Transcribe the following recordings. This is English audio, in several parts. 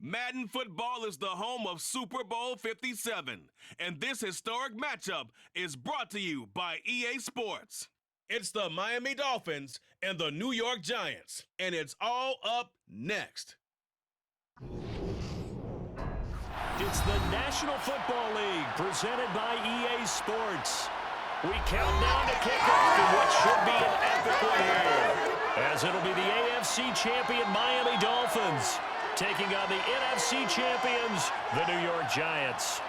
Madden football is the home of Super Bowl 57, and this historic matchup is brought to you by EA Sports. It's the Miami Dolphins and the New York Giants, and it's all up next. It's the National Football League presented by EA Sports. We count down to kickoff in what should be an epic one here, as it'll be the AFC champion Miami Dolphins taking on the NFC champions, the New York Giants.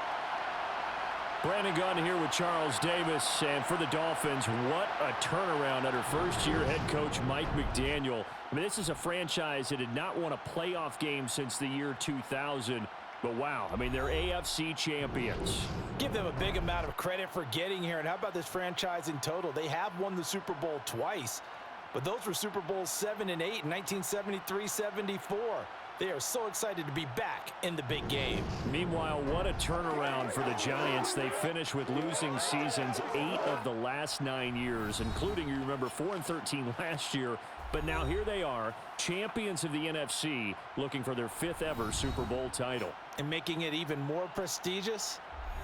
Brandon Gunn here with Charles Davis, and for the Dolphins, what a turnaround under first-year head coach Mike McDaniel. I mean, this is a franchise that did not won a playoff game since the year 2000, but wow, I mean, they're AFC champions. Give them a big amount of credit for getting here, and how about this franchise in total? They have won the Super Bowl twice, but those were Super Bowls 7 and 8 in 1973-74. They are so excited to be back in the big game. Meanwhile, what a turnaround for the Giants. They finished with losing seasons 8 of the last 9 years, including, you remember, 4-13 last year. But now here they are, champions of the NFC, looking for their 5th ever Super Bowl title. And making it even more prestigious,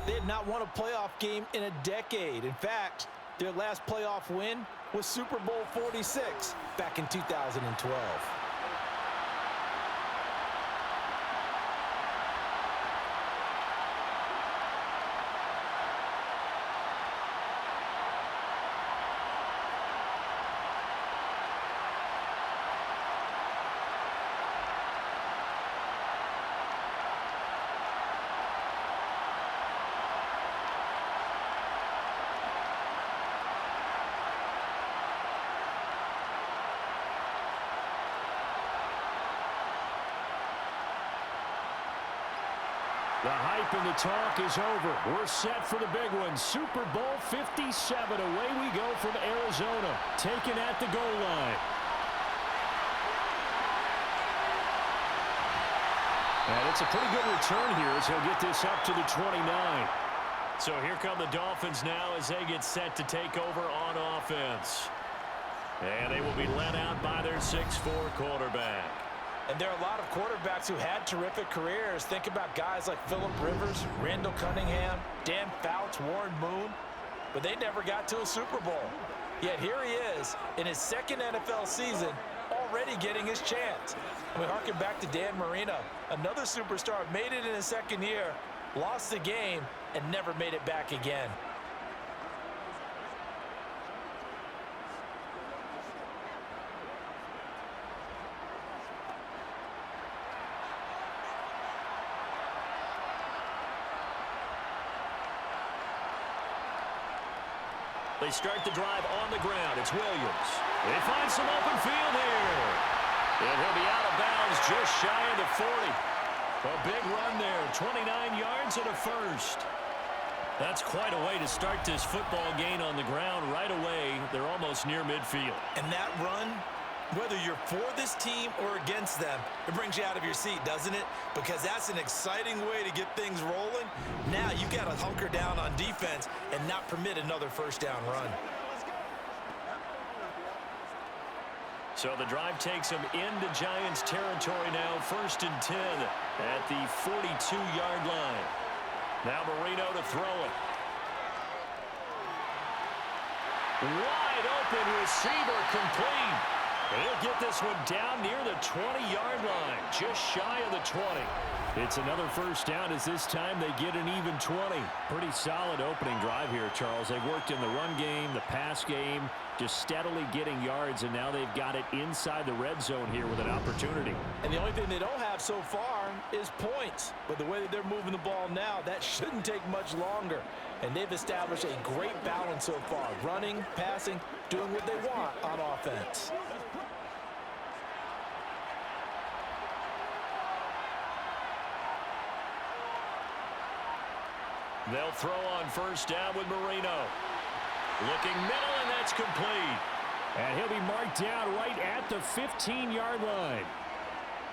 they had not won a playoff game in a decade. In fact, their last playoff win was Super Bowl 46 back in 2012. The hype and the talk is over. We're set for the big one. Super Bowl 57. Away we go from Arizona, taken at the goal line. And it's a pretty good return here as he'll get this up to the 29. So here come the Dolphins now as they get set to take over on offense. And they will be led out by their 6'4" quarterback. And there are a lot of quarterbacks who had terrific careers. Think about guys like Phillip Rivers, Randall Cunningham, Dan Fouts, Warren Moon. But they never got to a Super Bowl. Yet here he is in his 2nd NFL season, already getting his chance. And we harken back to Dan Marino, another superstar, made it in his 2nd year, lost the game, and never made it back again. They start the drive on the ground. It's Williams. They find some open field here. And he'll be out of bounds just shy of the 40. A big run there, 29 yards and a first. That's quite a way to start this football game on the ground right away. They're almost near midfield. And that run, whether you're for this team or against them, it brings you out of your seat, doesn't it? Because that's an exciting way to get things rolling. Now you got to hunker down on defense and not permit another first down run. So the drive takes them into Giants territory now, 1st and 10 at the 42-yard line. Now Marino to throw it. Wide open receiver complete. He'll get this one down near the 20-yard line, just shy of the 20. It's another first down as this time they get an even 20. Pretty solid opening drive here, Charles. They've worked in the run game, the pass game, just steadily getting yards, and now they've got it inside the red zone here with an opportunity. And the only thing they don't have so far is points. But the way that they're moving the ball now, that shouldn't take much longer. And they've established a great balance so far, running, passing, doing what they want on offense. They'll throw on first down with Marino. Looking middle, and that's complete. And he'll be marked down right at the 15-yard line.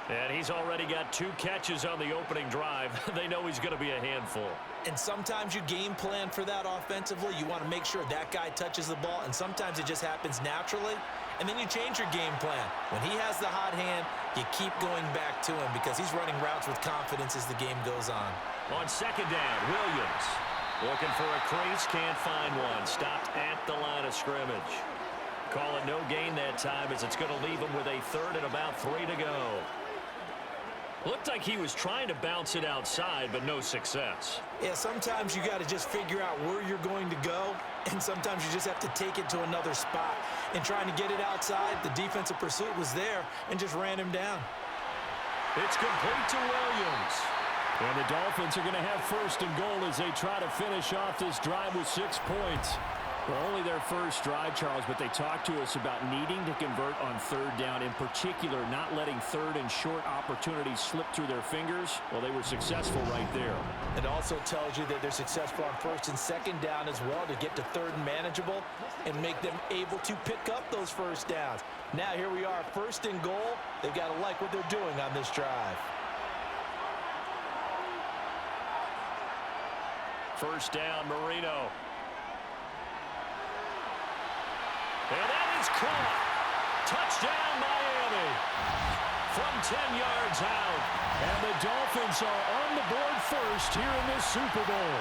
And he's already got 2 catches on the opening drive. They know he's going to be a handful. And sometimes you game plan for that offensively. You want to make sure that guy touches the ball, and sometimes it just happens naturally. and then you change your game plan. When he has the hot hand, you keep going back to him because he's running routes with confidence as the game goes on. On second down, Williams looking for a crease, can't find one. Stopped at the line of scrimmage. Call it no gain that time as it's going to leave him with a third and about 3 to go. Looked like he was trying to bounce it outside, but no success. Yeah, sometimes you got to just figure out where you're going to go, and sometimes you just have to take it to another spot. And trying to get it outside, the defensive pursuit was there and just ran him down. It's complete to Williams. And the Dolphins are going to have first and goal as they try to finish off this drive with 6 points. Well, only their first drive, Charles, but they talked to us about needing to convert on third down, in particular not letting third and short opportunities slip through their fingers. Well, they were successful right there. It also tells you that they're successful on first and second down as well to get to third and manageable and make them able to pick up those first downs. Now here we are, first and goal. They've got to like what they're doing on this drive. First down, Marino. And that is caught. Touchdown, Miami. From 10 yards out. And the Dolphins are on the board first here in this Super Bowl.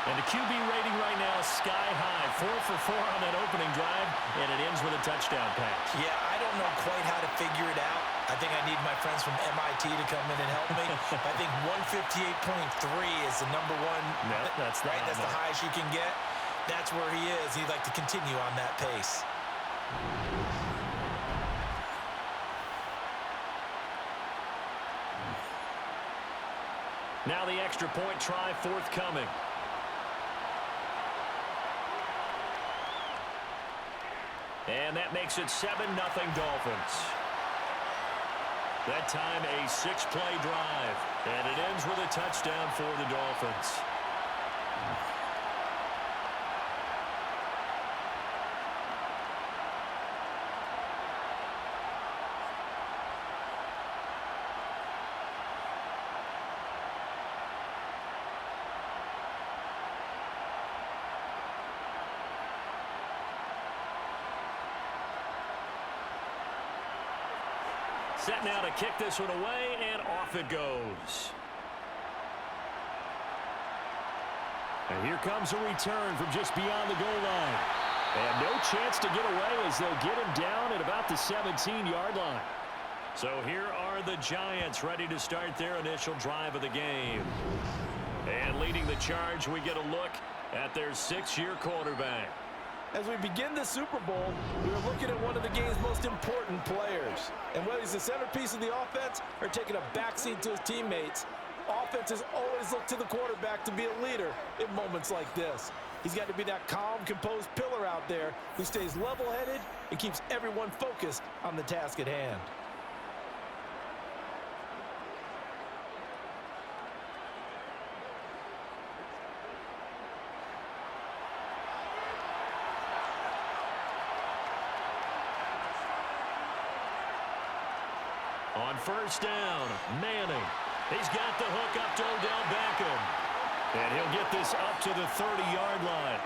And the QB rating right now is sky high. 4 for 4 on that opening drive, and it ends with a touchdown pass. Yeah, I don't know quite how to figure it out. I think I need my friends from MIT to come in and help me. I think 158.3 is the number one. No, that's right. That's the highest you can get. That's where he is. He'd like to continue on that pace. Now the extra point try forthcoming. And that makes it 7-0 Dolphins. That time a 6-play drive. And it ends with a touchdown for the Dolphins. Set now to kick this one away, and off it goes. And here comes a return from just beyond the goal line. And no chance to get away as they'll get him down at about the 17-yard line. So here are the Giants ready to start their initial drive of the game. And leading the charge, we get a look at their 6-year quarterback. As we begin the Super Bowl, we are looking at one of the game's most important players. And whether he's the centerpiece of the offense or taking a backseat to his teammates, offenses always look to the quarterback to be a leader in moments like this. He's got to be that calm, composed pillar out there who stays level-headed and keeps everyone focused on the task at hand. On first down, Manning. He's got the hook up to Odell Beckham. And he'll get this up to the 30-yard line.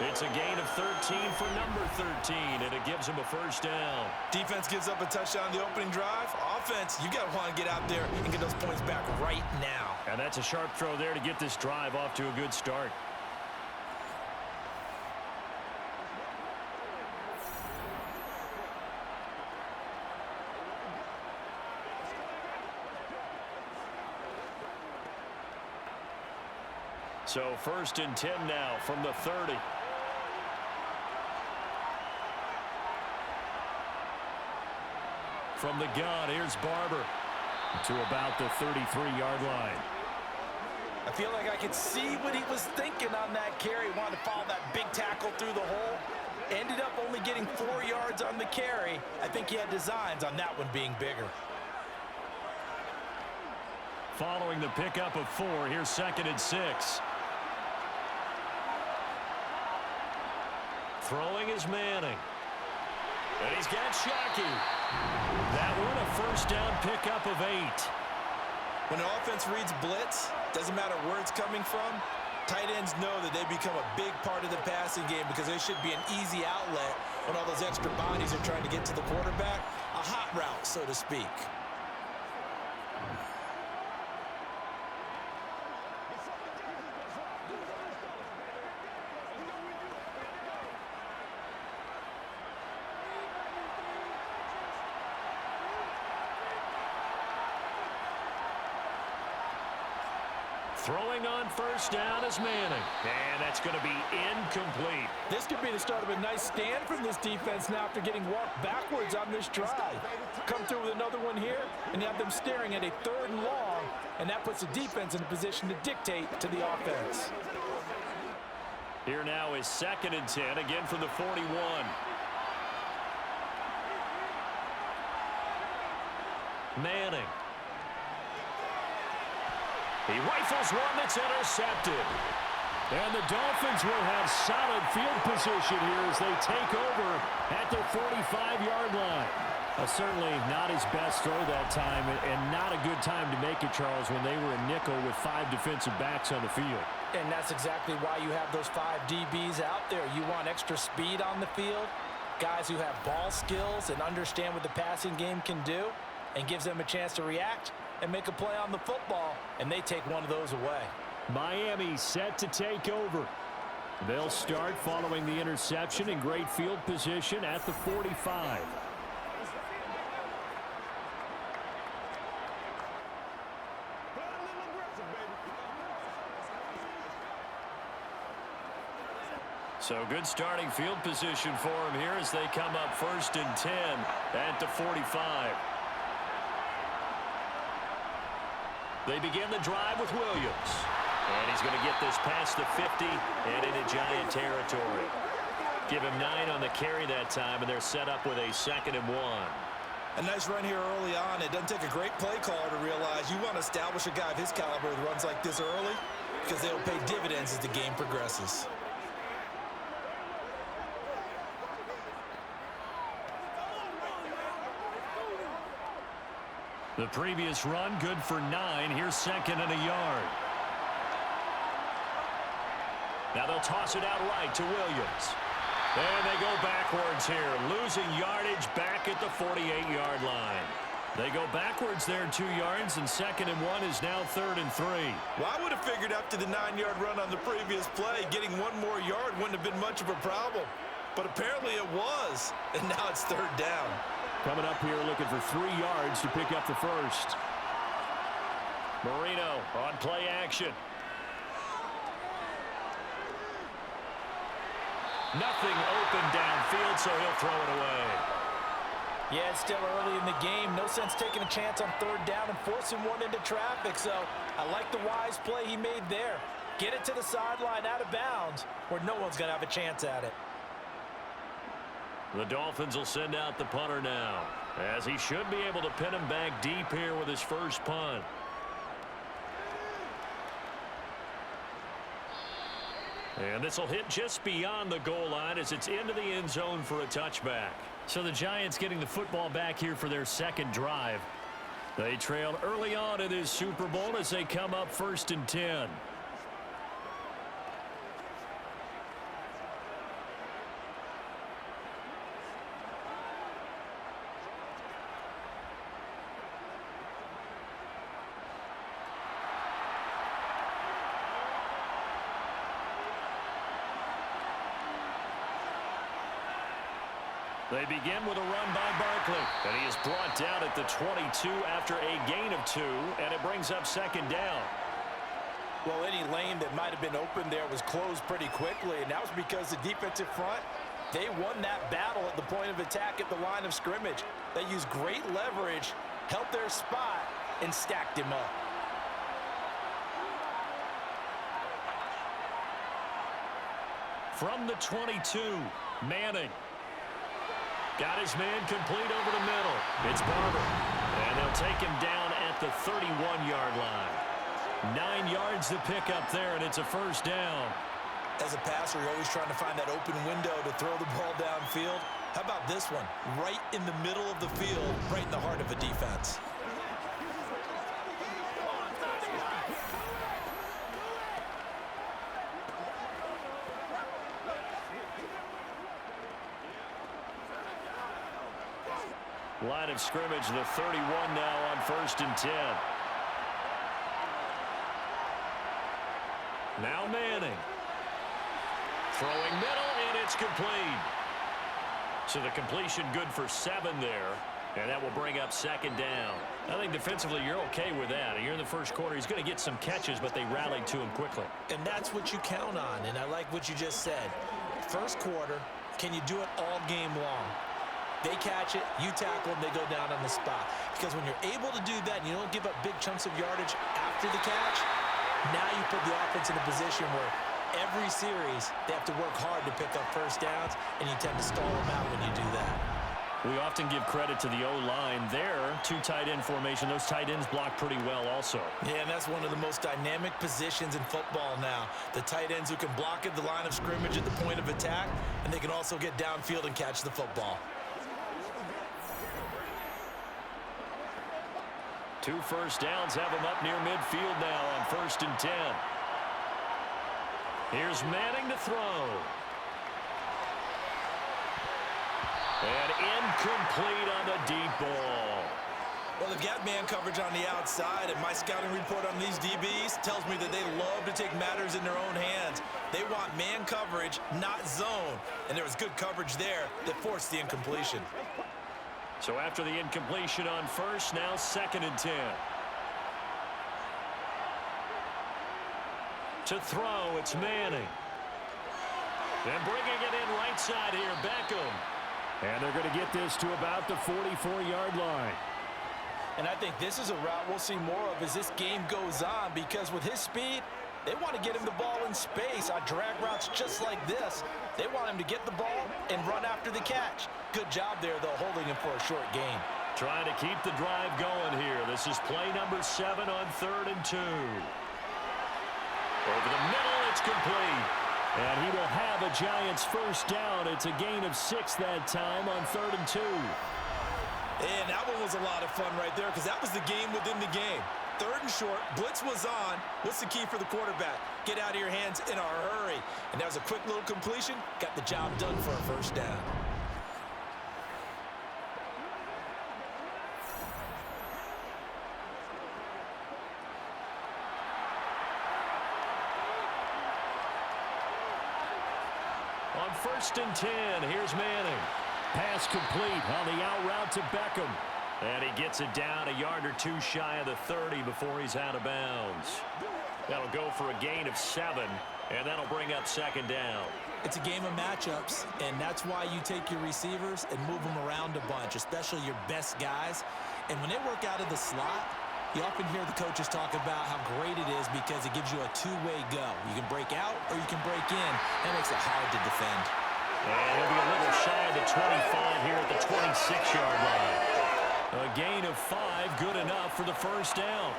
It's a gain of 13 for number 13, and it gives him a first down. Defense gives up a touchdown on the opening drive. Offense, you got to want to get out there and get those points back right now. And that's a sharp throw there to get this drive off to a good start. So first and 10 now from the 30. From the gun, here's Barber to about the 33-yard line. I feel like I could see what he was thinking on that carry. Wanted to follow that big tackle through the hole. Ended up only getting 4 yards on the carry. I think he had designs on that one being bigger. Following the pickup of 4, here's second and 6. Throwing is Manning. And he's got Shockey. That one a first down pickup of 8. When an offense reads blitz, doesn't matter where it's coming from, Tight ends know that they become a big part of the passing game because there should be an easy outlet when all those extra bodies are trying to get to the quarterback. A hot route, so to speak. Throwing on first down is Manning. And that's going to be incomplete. This could be the start of a nice stand from this defense now after getting walked backwards on this drive. Come through with another one here, and you have them staring at a 3rd and long, and that puts the defense in a position to dictate to the offense. Here now is 2nd and 10, again from the 41. Manning. He rifles one that's intercepted. And the Dolphins will have solid field position here as they take over at their 45-yard line. Certainly not his best throw that time, and not a good time to make it, Charles, when they were a nickel with 5 defensive backs on the field. And that's exactly why you have those 5 DBs out there. You want extra speed on the field, guys who have ball skills and understand what the passing game can do, and gives them a chance to react and make a play on the football, and they take one of those away. Miami set to take over. They'll start following the interception in great field position at the 45. So good starting field position for him here as they come up 1st and 10 at the 45. They begin the drive with Williams. And he's going to get this past the 50 and into Giant territory. Give him 9 on the carry that time, and they're set up with a 2nd and 1. A nice run here early on. It doesn't take a great play caller to realize you want to establish a guy of his caliber with runs like this early because they'll pay dividends as the game progresses. The previous run good for 9. Here's 2nd and a yard. Now they'll toss it out right to Williams. And they go backwards here, losing yardage back at the 48-yard line. They go backwards there 2 yards, and 2nd and 1 is now 3rd and 3. Well, I would have figured after the 9-yard run on the previous play, getting 1 more yard wouldn't have been much of a problem. But apparently it was, and now it's 3rd down. Coming up here looking for 3 yards to pick up the first. Marino on play action. Nothing open downfield, so he'll throw it away. Yeah, it's still early in the game. No sense taking a chance on 3rd down and forcing one into traffic. So I like the wise play he made there. Get it to the sideline out of bounds where no one's going to have a chance at it. The Dolphins will send out the punter now, as he should be able to pin him back deep here with his first punt. And this will hit just beyond the goal line as it's into the end zone for a touchback. So the Giants getting the football back here for their 2nd drive. They trailed early on in this Super Bowl as they come up 1st and 10. They begin with a run by Barkley, and he is brought down at the 22 after a gain of 2, and it brings up 2nd down. Well, any lane that might have been open there was closed pretty quickly, and that was because the defensive front, they won that battle at the point of attack at the line of scrimmage. They used great leverage, held their spot, and stacked him up. From the 22, Manning. Got his man complete over the middle. It's Barber. And they'll take him down at the 31-yard line. 9 yards to pick up there, and it's a first down. As a passer, you're always trying to find that open window to throw the ball downfield. How about this one? Right in the middle of the field, right in the heart of a defense. Line of scrimmage, the 31 now on 1st and 10. Now Manning. Throwing middle, and it's complete. So the completion good for 7 there, and that will bring up 2nd down. I think defensively you're okay with that. You're in the first quarter. He's going to get some catches, but they rallied to him quickly. And that's what you count on, and I like what you just said. First quarter, can you do it all game long? They catch it, you tackle them, they go down on the spot. Because when you're able to do that and you don't give up big chunks of yardage after the catch, now you put the offense in a position where every series they have to work hard to pick up first downs, and you tend to stall them out when you do that. We often give credit to the O-line there. 2 tight end formation. Those tight ends block pretty well also. Yeah, and that's one of the most dynamic positions in football now. The tight ends who can block at the line of scrimmage at the point of attack, and they can also get downfield and catch the football. 2 first downs have him up near midfield now on 1st and 10. Here's Manning to throw. And incomplete on the deep ball. Well, they've got man coverage on the outside, and my scouting report on these DBs tells me that they love to take matters in their own hands. They want man coverage, not zone. And there was good coverage there that forced the incompletion. So after the incompletion on 1st, now 2nd and 10. To throw, it's Manning. And bringing it in right side here, Beckham. And they're going to get this to about the 44-yard line. And I think this is a route we'll see more of as this game goes on, because with his speed, they want to get him the ball in space on drag routes just like this. They want him to get the ball and run after the catch. Good job there, though, holding him for a short gain. Trying to keep the drive going here. This is play number 7 on 3rd and 2. Over the middle, it's complete. And he will have a Giants first down. It's a gain of 6 that time on 3rd and 2. And that one was a lot of fun right there, because that was the game within the game. 3rd and short, blitz was on. What's the key for the quarterback? Get out of your hands in a hurry. And that was a quick little completion. Got the job done for a first down. On 1st and 10, here's Manning. Pass complete on the out route to Beckham. And he gets it down a yard or 2 shy of the 30 before he's out of bounds. That'll go for a gain of 7, and that'll bring up 2nd down. It's a game of matchups, and that's why you take your receivers and move them around a bunch, especially your best guys. And when they work out of the slot, you often hear the coaches talk about how great it is because it gives you a 2-way go. You can break out or you can break in. That makes it hard to defend. And he'll be a little shy of the 25 here at the 26-yard line. A gain of 5, good enough for the first down.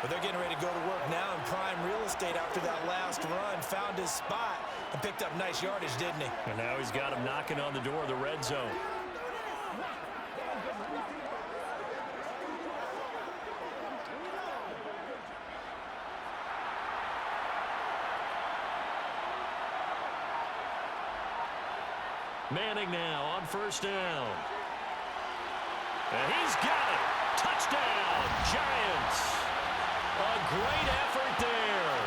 But they're getting ready to go to work now in prime real estate after that last run. Found his spot and picked up nice yardage, didn't he? And now he's got him knocking on the door of the red zone. Manning now on first down. And he's got it. Touchdown, Giants. A great effort there.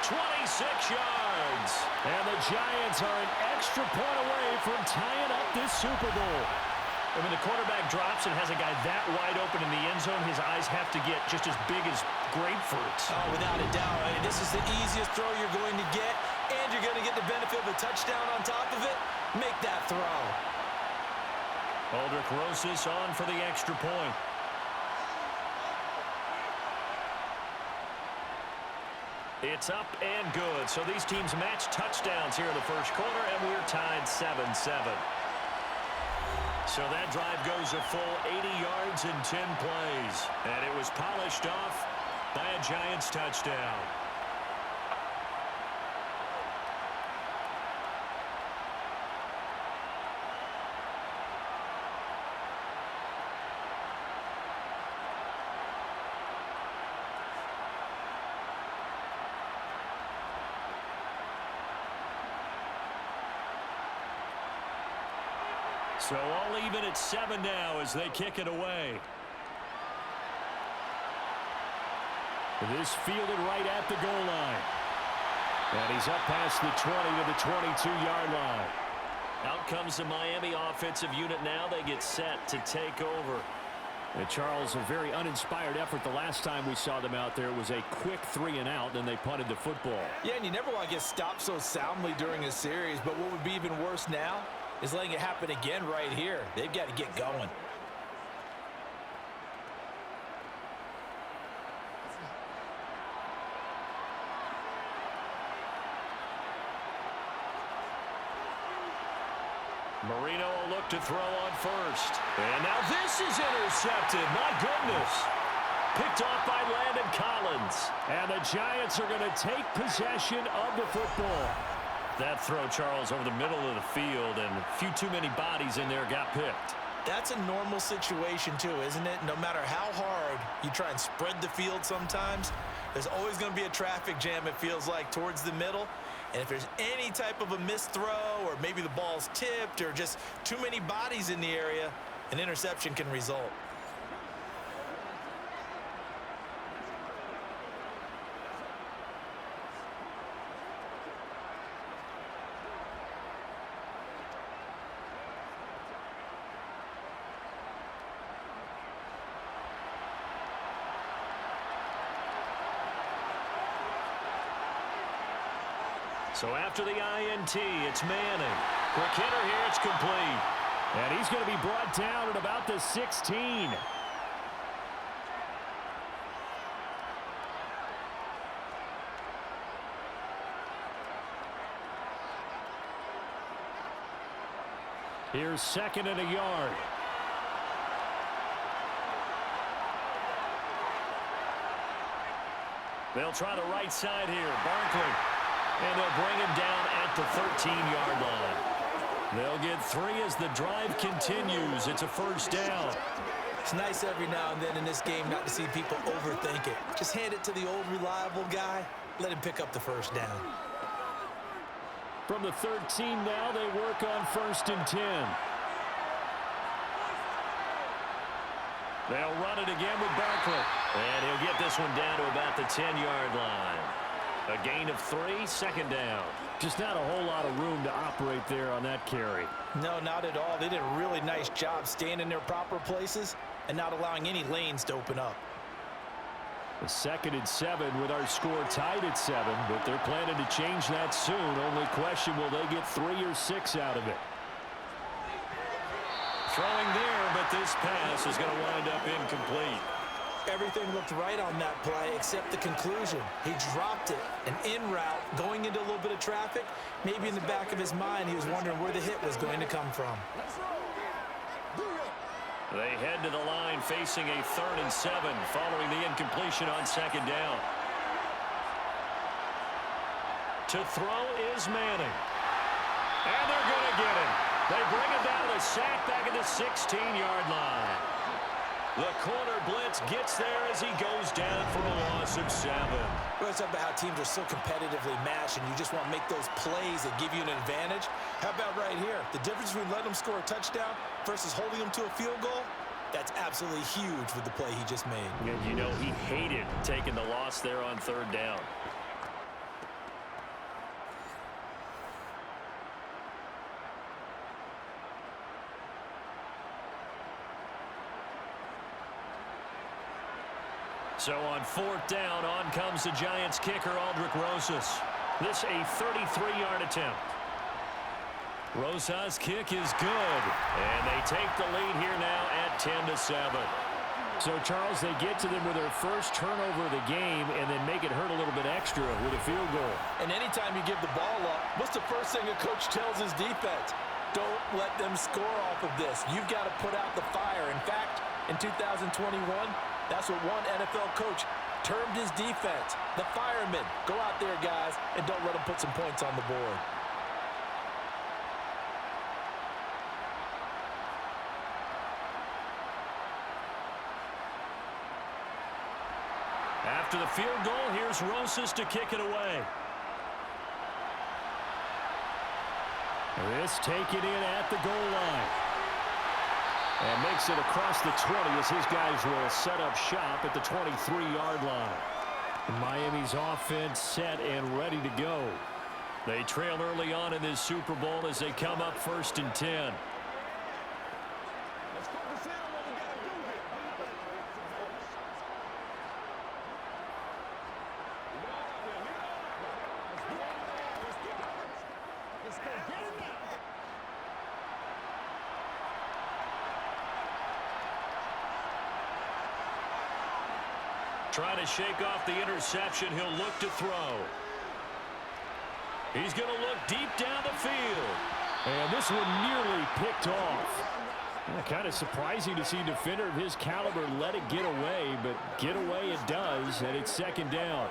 26 yards. And the Giants are an extra point away from tying up this Super Bowl. And when the quarterback drops and has a guy that wide open in the end zone, his eyes have to get just as big as grapefruits. Oh, without a doubt. I mean, this is the easiest throw you're going to get, and you're going to get the benefit of a touchdown on top of it. Make that throw. Aldrich Rosas on for the extra point. It's up and good. So these teams match touchdowns here in the first quarter, and we're tied 7-7. So that drive goes a full 80 yards in 10 plays. And it was polished off by a Giants touchdown. So all even at 7 now as they kick it away. This fielded right at the goal line. And he's up past the 20 to the 22-yard line. Out comes the Miami offensive unit now. They get set to take over. And Charles, a very uninspired effort the last time we saw them out there. It was a quick 3-and-out, and they punted the football. Yeah, and you never want to get stopped so soundly during a series, but what would be even worse now is letting it happen again right here. They've got to get going. Marino will look to throw on first. And now this is intercepted. My goodness. Picked off by Landon Collins. And the Giants are going to take possession of the football. That throw, Charles, over the middle of the field, and a few too many bodies in there got picked. That's a normal situation too, isn't it? No matter how hard you try and spread the field sometimes, there's always going to be a traffic jam, it feels like, towards the middle. And if there's any type of a missed throw, or maybe the ball's tipped, or just too many bodies in the area, an interception can result. So after the INT, it's Manning. Quick hitter here, it's complete. And he's going to be brought down at about the 16. Here's 2nd and a yard. They'll try the right side here. Barkley. And they'll bring him down at the 13-yard line. They'll get 3 as the drive continues. It's a first down. It's nice every now and then in this game not to see people overthink it. Just hand it to the old reliable guy. Let him pick up the first down. From the 13 now, they work on 1st and 10. They'll run it again with Barkley. And he'll get this one down to about the 10-yard line. A gain of 3, 2nd down. Just not a whole lot of room to operate there on that carry. No, not at all. They did a really nice job staying in their proper places and not allowing any lanes to open up. The 2nd and 7 with our score tied at 7, but they're planning to change that soon. Only question, will they get 3 or 6 out of it? Throwing there, but this pass is going to wind up incomplete. Everything looked right on that play except the conclusion. He dropped it, an in route, going into a little bit of traffic. Maybe in the back of his mind, he was wondering where the hit was going to come from. They head to the line facing a 3rd and 7 following the incompletion on 2nd down. To throw is Manning. And they're going to get him. They bring him down, a sack back at the 16-yard line. The corner blitz gets there as he goes down for a loss of 7. Well, it's about how teams are so competitively matched, and you just want to make those plays that give you an advantage. How about right here? The difference between letting them score a touchdown versus holding them to a field goal, that's absolutely huge with the play he just made. And you know he hated taking the loss there on 3rd down. So on 4th down, on comes the Giants kicker, Aldrick Rosas. This a 33-yard attempt. Rosas' kick is good. And they take the lead here now at 10-7. So, Charles, they get to them with their first turnover of the game and then make it hurt a little bit extra with a field goal. And anytime you give the ball up, what's the first thing a coach tells his defense? Don't let them score off of this. You've got to put out the fire. In fact, in 2021, that's what one NFL coach termed his defense. The firemen. Go out there, guys, and don't let them put some points on the board. After the field goal, here's Rosas to kick it away. This taken in at the goal line. And makes it across the 20 as his guys will set up shop at the 23-yard line. Miami's offense set and ready to go. They trail early on in this Super Bowl as they come up 1st and 10. Trying to shake off the interception. He'll look to throw. He's going to look deep down the field. And this one nearly picked off. Kind of surprising to see a defender of his caliber let it get away, but get away it does, and it's 2nd down.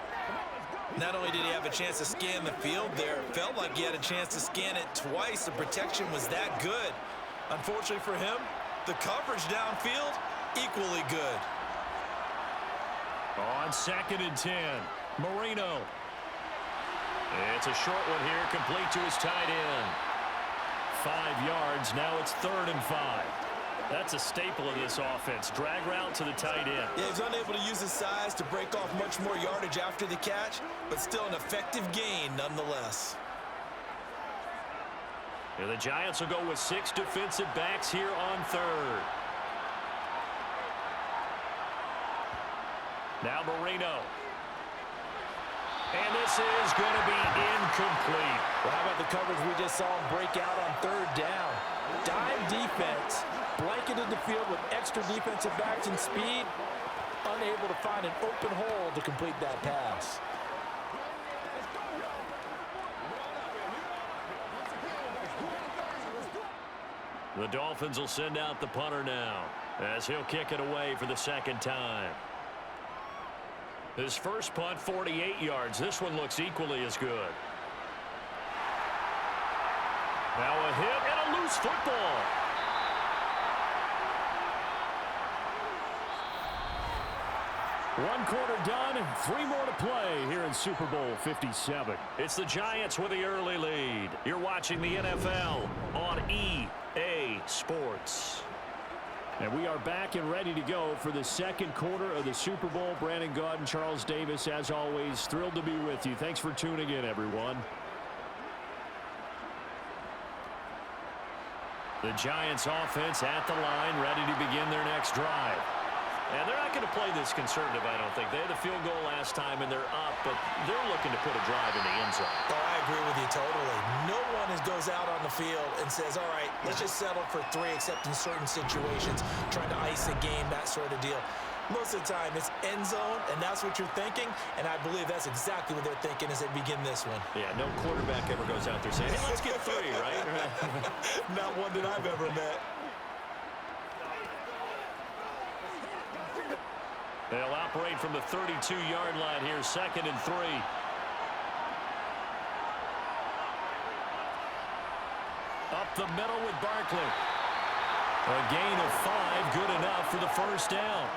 Not only did he have a chance to scan the field there, it felt like he had a chance to scan it twice. The protection was that good. Unfortunately for him, the coverage downfield, equally good. On 2nd and 10, Marino. It's a short one here, complete to his tight end. 5 yards, now it's 3rd and 5. That's a staple of this offense. Drag route to the tight end. Yeah, he's unable to use his size to break off much more yardage after the catch, but still an effective gain nonetheless. And the Giants will go with 6 defensive backs here on 3rd. Now Marino. And this is going to be incomplete. Well, how about the coverage we just saw him break out on 3rd down? Dime defense, blanketed the field with extra defensive backs and speed, unable to find an open hole to complete that pass. The Dolphins will send out the punter now as he'll kick it away for the 2nd time. His first punt, 48 yards. This one looks equally as good. Now a hit and a loose football. One quarter done, 3 more to play here in Super Bowl 57. It's the Giants with the early lead. You're watching the NFL on EA Sports. And we are back and ready to go for the 2nd quarter of the Super Bowl. Brandon Gaud and Charles Davis, as always, thrilled to be with you. Thanks for tuning in, everyone. The Giants offense at the line, ready to begin their next drive. And they're not going to play this conservative, I don't think. They had the field goal last time, and they're up, but they're looking to put a drive in the end zone. Oh, I agree with you totally. No one goes out on the field and says, all right, let's just settle for 3, except in certain situations, trying to ice a game, that sort of deal. Most of the time, it's end zone, and that's what you're thinking, and I believe that's exactly what they're thinking as they begin this one. Yeah, no quarterback ever goes out there saying, hey, let's get 3, right? Not one that I've ever met. They'll operate from the 32-yard line here, 2nd and 3. Up the middle with Barkley. A gain of 5, good enough for the 1st down.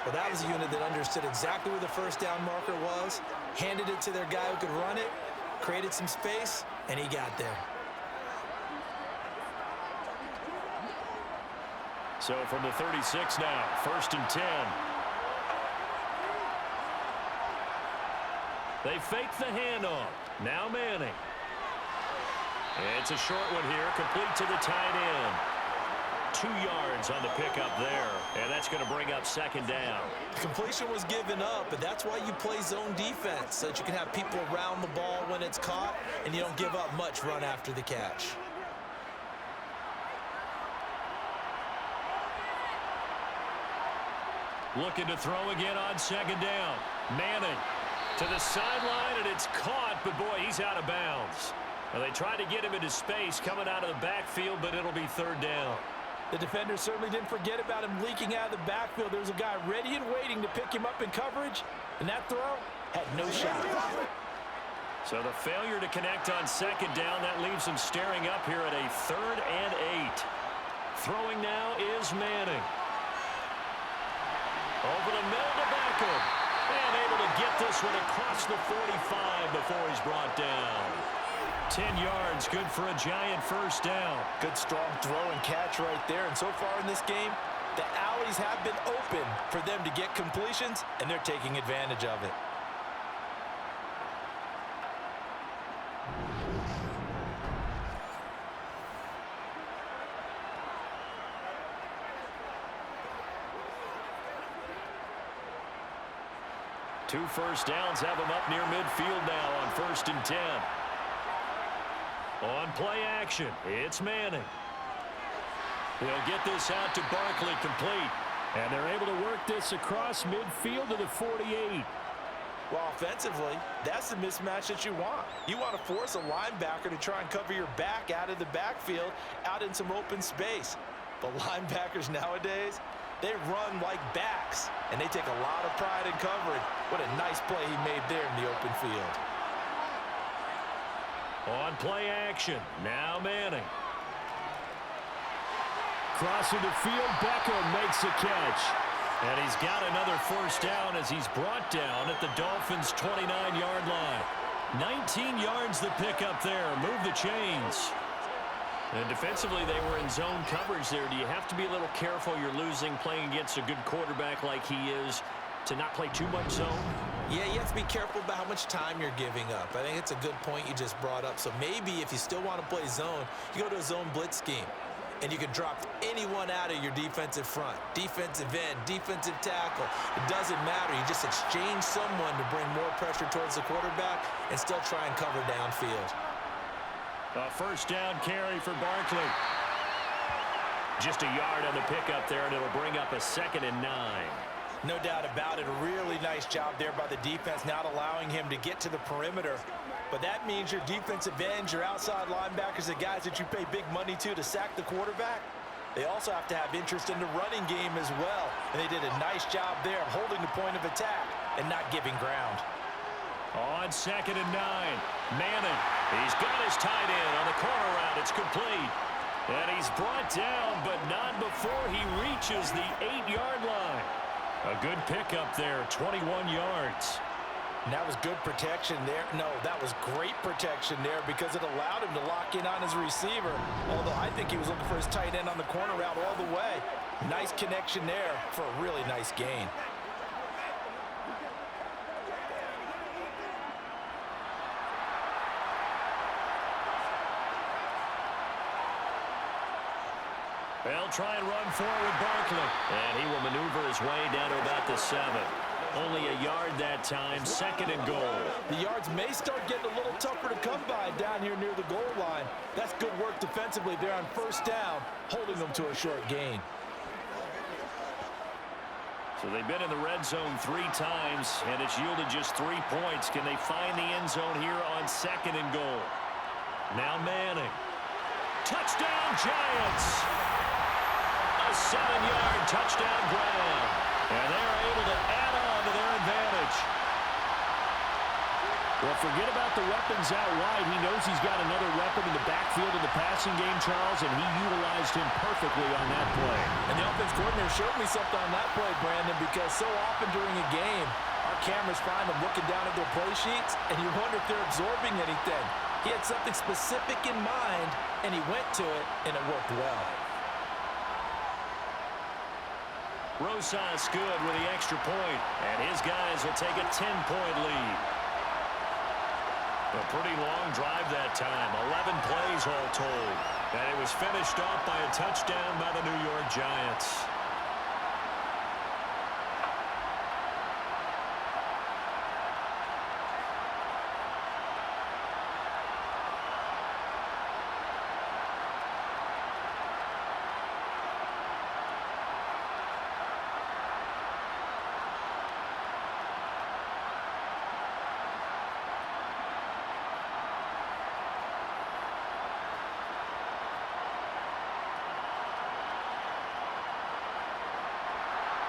Well, that was a unit that understood exactly where the 1st down marker was, handed it to their guy who could run it, created some space, and he got there. So from the 36 now, 1st and 10. They fake the handoff. Now Manning. It's a short one here, complete to the tight end. 2 yards on the pickup there, and that's going to bring up 2nd down. The completion was given up, but that's why you play zone defense, so that you can have people around the ball when it's caught, and you don't give up much run after the catch. Looking to throw again on 2nd down. Manning to the sideline, and it's caught, but boy, he's out of bounds. Well, they tried to get him into space coming out of the backfield, but it'll be 3rd down. The defender certainly didn't forget about him leaking out of the backfield. There's a guy ready and waiting to pick him up in coverage, and that throw had no shot. So the failure to connect on 2nd down, that leaves him staring up here at a 3rd and 8. Throwing now is Manning. Over the middle to Beckham. And able to get this one across the 45 before he's brought down. 10 yards, good for a giant first down. Good strong throw and catch right there. And so far in this game, the alleys have been open for them to get completions, and they're taking advantage of it. Two first downs have them up near midfield now on 1st and 10. On play action, it's Manning. He'll get this out to Barkley, complete. And they're able to work this across midfield to the 48. Well, offensively, that's the mismatch that you want. You want to force a linebacker to try and cover your back out of the backfield, out in some open space. But linebackers nowadays, they run like backs, and they take a lot of pride in covering. What a nice play he made there in the open field. On play action, now Manning. Crossing the field, Beckham makes a catch. And he's got another first down as he's brought down at the Dolphins' 29-yard line. 19 yards the pickup there. Move the chains. And defensively, they were in zone coverage there. Do you have to be a little careful? You're losing playing against a good quarterback like he is to not play too much zone? Yeah, you have to be careful about how much time you're giving up. I think it's a good point you just brought up. So maybe if you still want to play zone, you go to a zone blitz scheme. And you can drop anyone out of your defensive front. Defensive end, defensive tackle. It doesn't matter. You just exchange someone to bring more pressure towards the quarterback and still try and cover downfield. A first down carry for Barkley. Just a yard on the pickup there, and it'll bring up a 2nd and 9. No doubt about it. A really nice job there by the defense, not allowing him to get to the perimeter. But that means your defensive ends, your outside linebackers, the guys that you pay big money to sack the quarterback, they also have to have interest in the running game as well. And they did a nice job there of holding the point of attack and not giving ground. On 2nd and 9, Manning. He's got his tight end on the corner route. It's complete. And he's brought down, but not before he reaches the 8-yard line. A good pickup there, 21 yards. And that was good protection there. No, that was great protection there because it allowed him to lock in on his receiver. Although I think he was looking for his tight end on the corner route all the way. Nice connection there for a really nice gain. They'll try and run forward Barkley. And he will maneuver his way down to about the 7. Only a yard that time, 2nd and goal. The yards may start getting a little tougher to come by down here near the goal line. That's good work defensively there on first down, holding them to a short gain. So they've been in the red zone 3 times, and it's yielded just 3 points. Can they find the end zone here on 2nd and goal? Now Manning. Touchdown, Giants! A 7-yard touchdown grab. And they're able to add on to their advantage. Well, forget about the weapons out wide. He knows he's got another weapon in the backfield in the passing game, Charles, and he utilized him perfectly on that play. And the offense coordinator showed me something on that play, Brandon, because so often during a game, our cameras find them looking down at their play sheets, and you wonder if they're absorbing anything. He had something specific in mind, and he went to it, and it worked well. Rosas good with the extra point, and his guys will take a 10-point lead. A pretty long drive that time, 11 plays all told. And it was finished off by a touchdown by the New York Giants.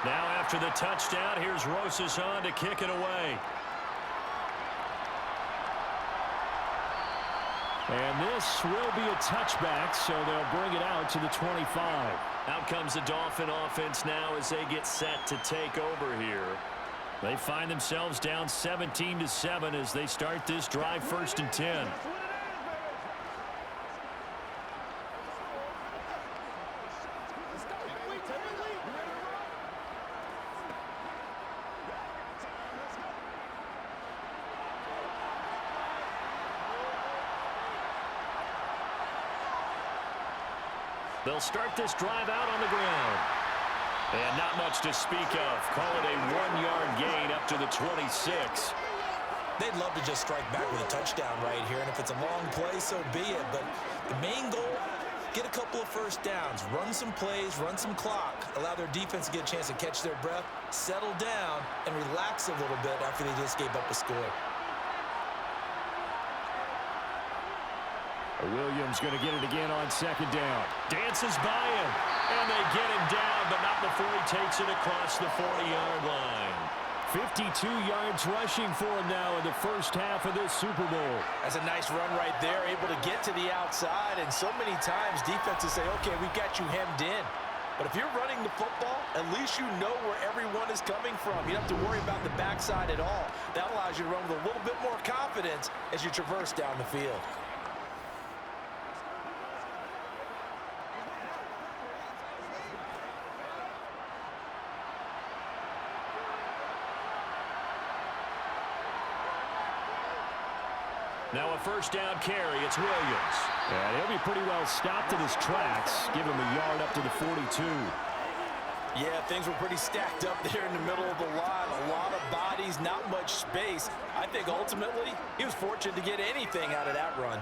Now after the touchdown, here's Rosas on to kick it away. And this will be a touchback, so they'll bring it out to the 25. Out comes the Dolphin offense now as they get set to take over here. They find themselves down 17-7 as they start this drive 1st and 10. They'll start this drive out on the ground. And not much to speak of. Call it a 1-yard gain up to the 26. They'd love to just strike back with a touchdown right here, and if it's a long play, so be it. But the main goal, get a couple of first downs, run some plays, run some clock, allow their defense to get a chance to catch their breath, settle down, and relax a little bit after they just gave up a score. Williams going to get it again on second down. Dances by him, and they get him down, but not before he takes it across the 40-yard line. 52 yards rushing for him now in the first half of this Super Bowl. That's a nice run right there, able to get to the outside, and so many times defenses say, okay, we've got you hemmed in. But if you're running the football, at least you know where everyone is coming from. You don't have to worry about the backside at all. That allows you to run with a little bit more confidence as you traverse down the field. Now a first down carry. It's Williams. And he'll be pretty well stopped in his tracks. Give him a yard up to the 42. Yeah, things were pretty stacked up there in the middle of the line. A lot of bodies, not much space. I think ultimately he was fortunate to get anything out of that run.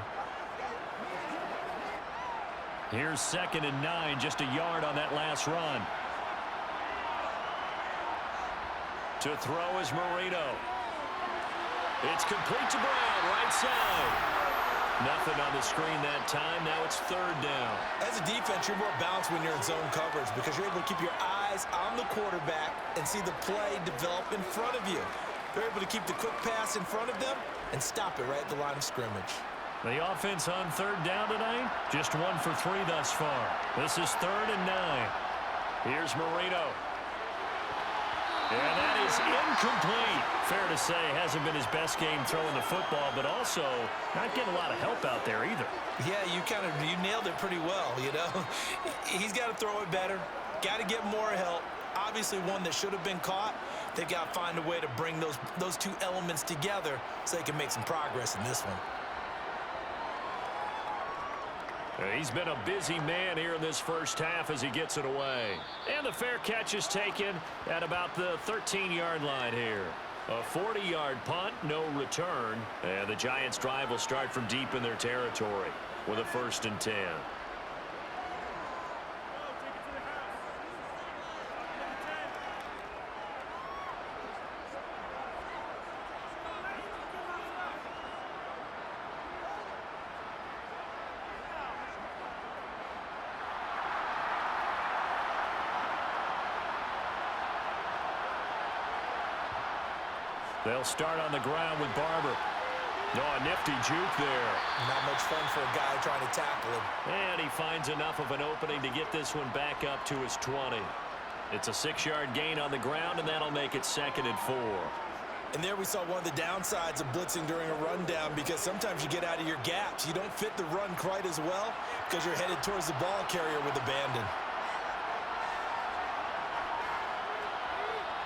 Here's 2nd and 9, just a yard on that last run. To throw is Marino. It's complete to Brown, right side. Nothing on the screen that time. Now it's 3rd down. As a defense, you're more balanced when you're in zone coverage because you're able to keep your eyes on the quarterback and see the play develop in front of you. They're able to keep the quick pass in front of them and stop it right at the line of scrimmage. The offense on 3rd down tonight, just 1 for 3 thus far. This is 3rd and 9. Here's Marino. And that is incomplete. Fair to say, hasn't been his best game throwing the football, but also not getting a lot of help out there either. Yeah, you nailed it pretty well, you know. He's got to throw it better, got to get more help. Obviously one that should have been caught. They've got to find a way to bring those two elements together so they can make some progress in this one. He's been a busy man here in this first half as he gets it away. And the fair catch is taken at about the 13-yard line here. A 40-yard punt, no return. And the Giants' drive will start from deep in their territory with a 1st and 10. They'll start on the ground with Barber. Oh, a nifty juke there. Not much fun for a guy trying to tackle him. And he finds enough of an opening to get this one back up to his 20. It's a 6-yard gain on the ground, and that'll make it 2nd and 4. And there we saw one of the downsides of blitzing during a rundown because sometimes you get out of your gaps. You don't fit the run quite as well because you're headed towards the ball carrier with abandon.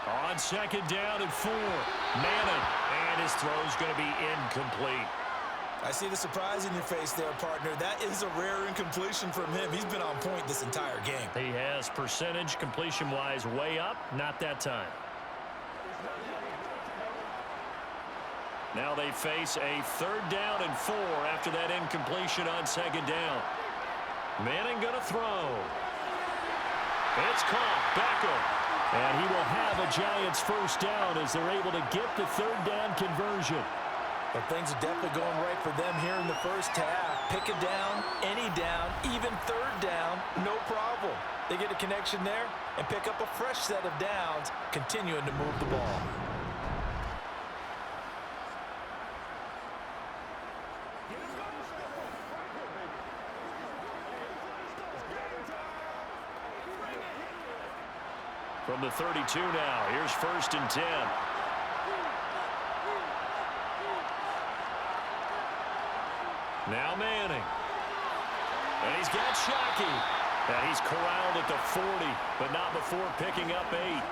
On 2nd down and 4, Madden, and his throw's going to be incomplete. I see the surprise in your face there, partner. That is a rare incompletion from him. He's been on point this entire game. He has percentage completion-wise way up, not that time. Now they face a 3rd down and 4 after that incompletion on 2nd down. Manning going to throw. It's caught. Beckham. And he will have a Giants 1st down as they're able to get the 3rd down conversion. But things are definitely going right for them here in the first half. Pick a down, any down, even 3rd down, no problem. They get a connection there and pick up a fresh set of downs, continuing to move the ball. From the 32 now, here's 1st and 10. Now Manning. And he's got Shockey. And he's corralled at the 40, but not before picking up 8.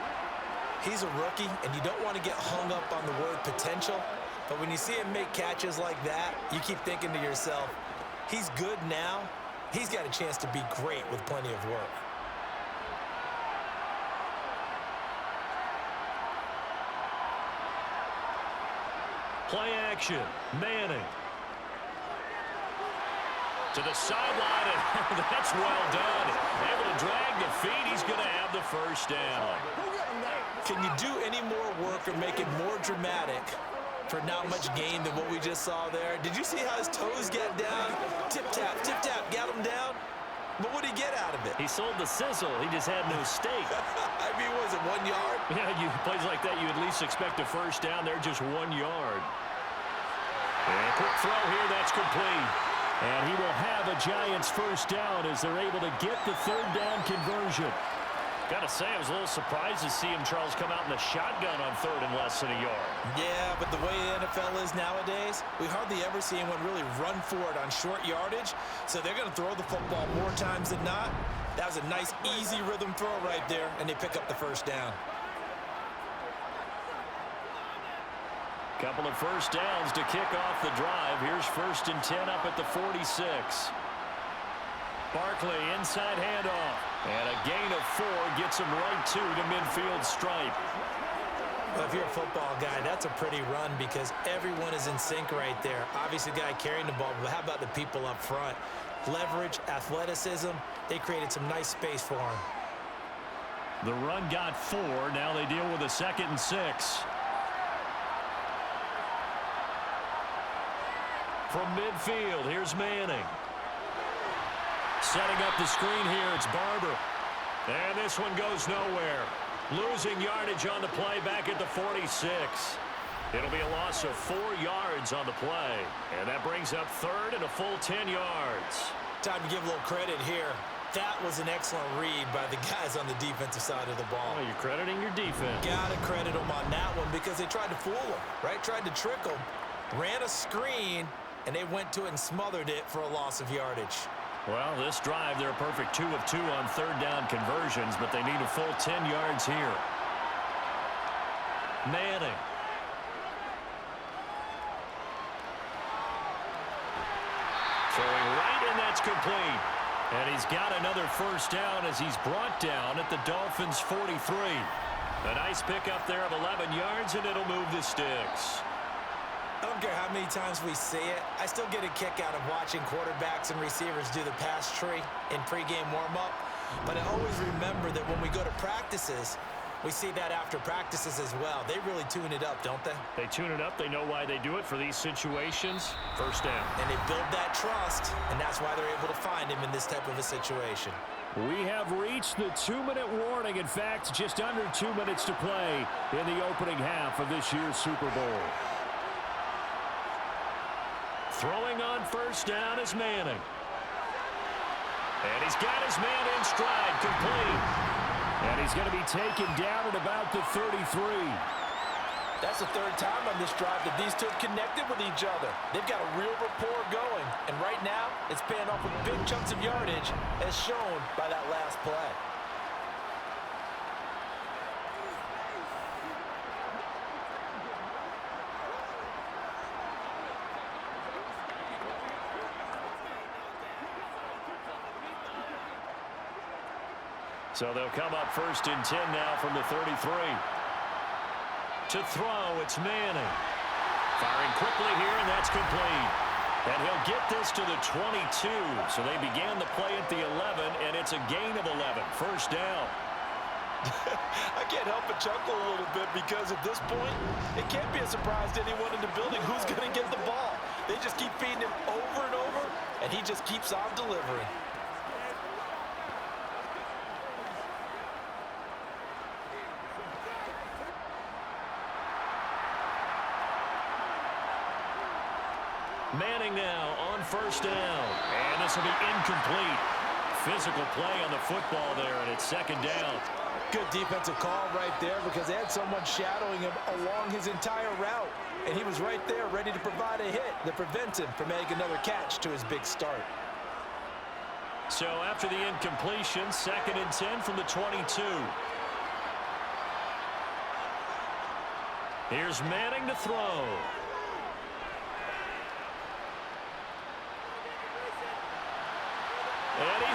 He's a rookie, and you don't want to get hung up on the word potential. But when you see him make catches like that, you keep thinking to yourself, he's good now, he's got a chance to be great with plenty of work. Play action. Manning. To the sideline, and that's well done. Able to drag the feet. He's going to have the first down. Can you do any more work or make it more dramatic for not much gain than what we just saw there? Did you see how his toes got down? Tip-tap, got him down. But what did he get out of it? He sold the sizzle. He just had no steak. I mean, was it 1 yard? Yeah, plays like that, you at least expect a first down. They're just 1 yard. And quick throw here, that's complete. And he will have a Giants first down as they're able to get the third down conversion. Got to say, I was a little surprised to see him, Charles, come out in the shotgun on third and less than a yard. Yeah, but the way the NFL is nowadays, we hardly ever see anyone really run for it on short yardage. So they're going to throw the football more times than not. That was a nice, easy rhythm throw right there, and they pick up the first down. Couple of first downs to kick off the drive. Here's 1st and 10 up at the 46. Barkley, inside handoff. And a gain of 4 gets him right to the midfield stripe. Well, if you're a football guy, that's a pretty run because everyone is in sync right there. Obviously, the guy carrying the ball, but how about the people up front? Leverage, athleticism, they created some nice space for him. The run got 4. Now they deal with a 2nd and 6. From midfield, here's Manning. Setting up the screen here, it's Barber. And this one goes nowhere. Losing yardage on the play back at the 46. It'll be a loss of 4 yards on the play. And that brings up third and a full 10 yards. Time to give a little credit here. That was an excellent read by the guys on the defensive side of the ball. Oh, you're crediting your defense. Gotta credit them on that one because they tried to fool them, right? Tried to trick them. Ran a screen, and they went to it and smothered it for a loss of yardage. Well, this drive, they're a perfect 2 of 2 on third down conversions, but they need a full 10 yards here. Manning. Throwing right, and that's complete. And he's got another first down as he's brought down at the Dolphins' 43. A nice pickup there of 11 yards, and it'll move the sticks. I don't care how many times we see it. I still get a kick out of watching quarterbacks and receivers do the pass tree in pregame warm-up. But I always remember that when we go to practices, we see that after practices as well. They really tune it up, don't they? They tune it up. They know why they do it for these situations. First down. And they build that trust, and that's why they're able to find him in this type of a situation. We have reached the 2-minute warning. In fact, just under 2 minutes to play in the opening half of this year's Super Bowl. Throwing on first down is Manning. And he's got his man in stride, complete. And he's going to be taken down at about the 33. That's the third time on this drive that these two have connected with each other. They've got a real rapport going. And right now, it's paying off with big chunks of yardage, as shown by that last play. So they'll come up 1st and 10 now from the 33. To throw, it's Manning. Firing quickly here, and that's complete. And he'll get this to the 22. So they began the play at the 11, and it's a gain of 11. First down. I can't help but chuckle a little bit because at this point, it can't be a surprise to anyone in the building who's going to get the ball. They just keep feeding him over and over, and he just keeps on delivering. Manning now on first down. And this will be incomplete. Physical play on the football there, and it's 2nd down. Good defensive call right there because they had someone shadowing him along his entire route. And he was right there ready to provide a hit that prevents him from making another catch to his big start. So after the incompletion, 2nd and 10 from the 22. Here's Manning to throw.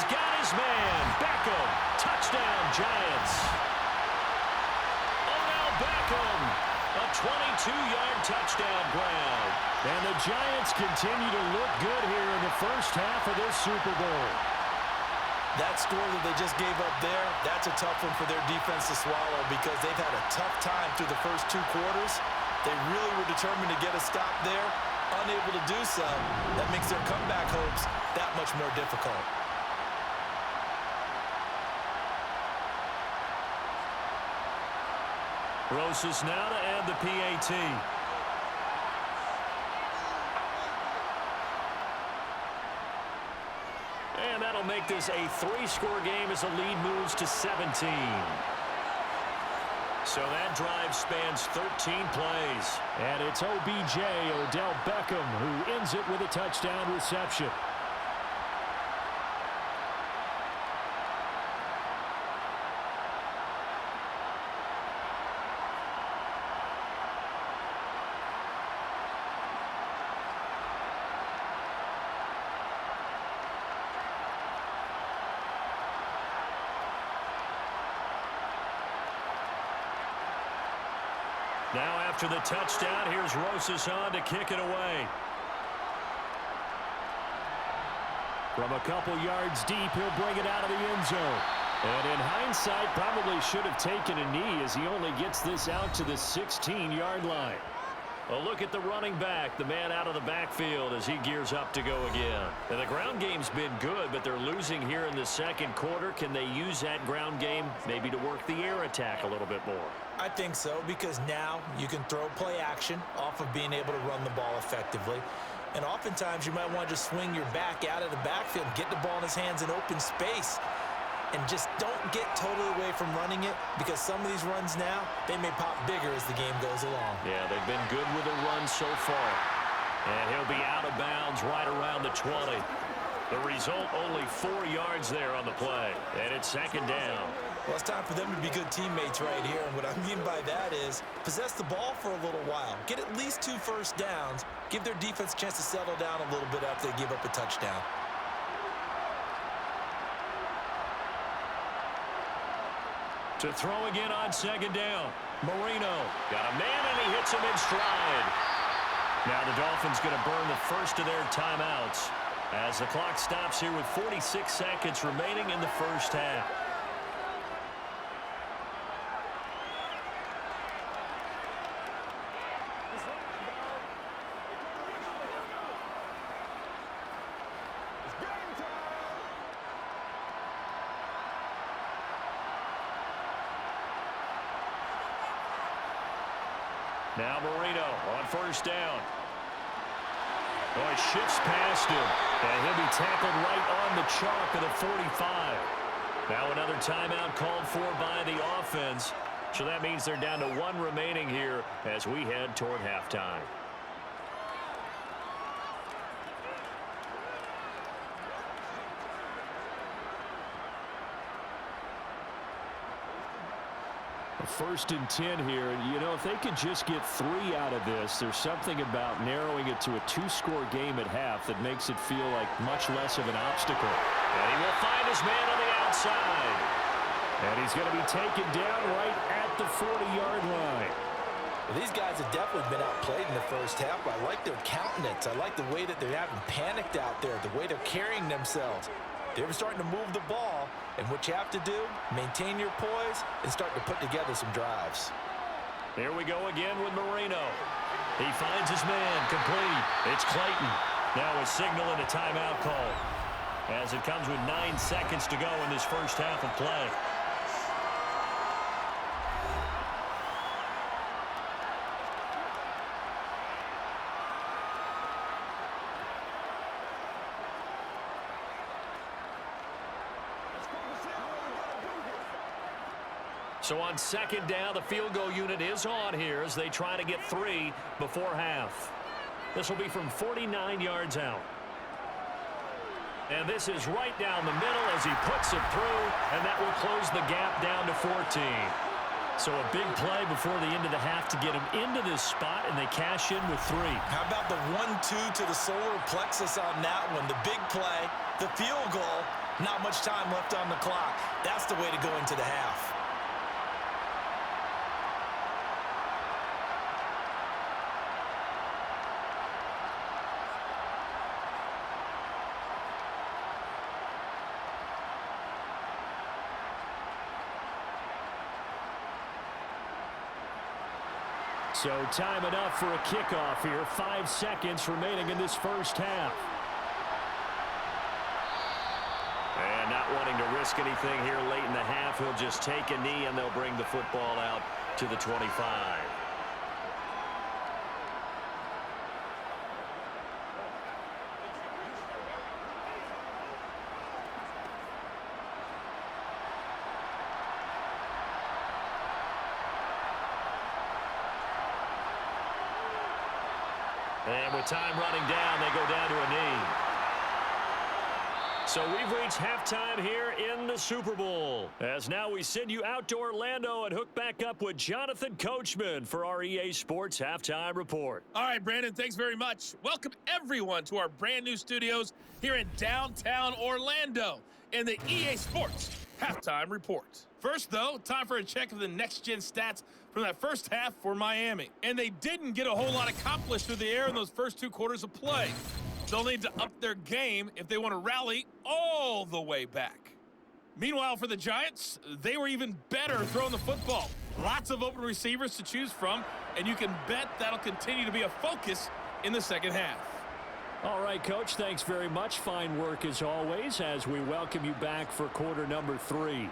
got his man. Beckham. Touchdown, Giants. Odell Beckham. A 22-yard touchdown grab. And the Giants continue to look good here in the first half of this Super Bowl. That score that they just gave up there, that's a tough one for their defense to swallow because they've had a tough time through the first 2 quarters. They really were determined to get a stop there, unable to do so. That makes their comeback hopes that much more difficult. Rosas now to add the PAT. And that'll make this a 3-score game as the lead moves to 17. So that drive spans 13 plays. And it's OBJ, Odell Beckham, who ends it with a touchdown reception. Now after the touchdown, here's Rosas on to kick it away. From a couple yards deep, he'll bring it out of the end zone. And in hindsight, probably should have taken a knee as he only gets this out to the 16-yard line. A look at the running back, the man out of the backfield as he gears up to go again. And the ground game's been good, but they're losing here in the second quarter. Can they use that ground game maybe to work the air attack a little bit more? I think so, because now you can throw play action off of being able to run the ball effectively. And oftentimes you might want to just swing your back out of the backfield and get the ball in his hands in open space. And just don't get totally away from running it, because some of these runs now, they may pop bigger as the game goes along. Yeah, they've been good with a run so far. And he'll be out of bounds right around the 20. The result, only 4 yards there on the play. And it's second down. Well, it's time for them to be good teammates right here. And what I mean by that is possess the ball for a little while. Get at least 2 first downs. Give their defense a chance to settle down a little bit after they give up a touchdown. To throw again on second down. Marino got a man, and he hits him in stride. Now the Dolphins going to burn the first of their timeouts as the clock stops here with 46 seconds remaining in the first half. Now Marino on first down. Oh, he shifts past him, and he'll be tackled right on the chalk of the 45. Now another timeout called for by the offense. So that means they're down to 1 remaining here as we head toward halftime. First and 10 here. You know, if they could just get 3 out of this, there's something about narrowing it to a 2-score game at half that makes it feel like much less of an obstacle. And he will find his man on the outside. And he's going to be taken down right at the 40-yard line. Well, these guys have definitely been outplayed in the first half. I like their countenance. I like the way that they're having panicked out there, the way they're carrying themselves. They're starting to move the ball, and what you have to do, maintain your poise and start to put together some drives. There we go again with Marino. He finds his man, complete. It's Clayton. Now a signal and a timeout call as it comes with 9 seconds to go in this first half of play. So on second down, the field goal unit is on here as they try to get 3 before half. This will be from 49 yards out. And this is right down the middle as he puts it through, and that will close the gap down to 14. So a big play before the end of the half to get him into this spot, and they cash in with 3. How about the 1-2 to the solar plexus on that one? The big play, the field goal, Not much time left on the clock. That's the way to go into the half. So time enough for a kickoff here. 5 seconds remaining in this first half. And not wanting to risk anything here late in the half, he'll just take a knee and they'll bring the football out to the 25. And with time running down, they go down to a knee. So we've reached halftime here in the Super Bowl. As now we send you out to Orlando and hook back up with Jonathan Coachman for our EA Sports Halftime Report. All right, Brandon, thanks very much. Welcome, everyone, to our brand new studios here in downtown Orlando in the EA Sports Halftime Report. First, though, time for a check of the next-gen stats from that first half for Miami. And they didn't get a whole lot accomplished through the air in those first 2 quarters of play. They'll need to up their game if they want to rally all the way back. Meanwhile, for the Giants, they were even better throwing the football. Lots of open receivers to choose from, and you can bet that'll continue to be a focus in the second half. All right, Coach, thanks very much. Fine work as always as we welcome you back for quarter number 3.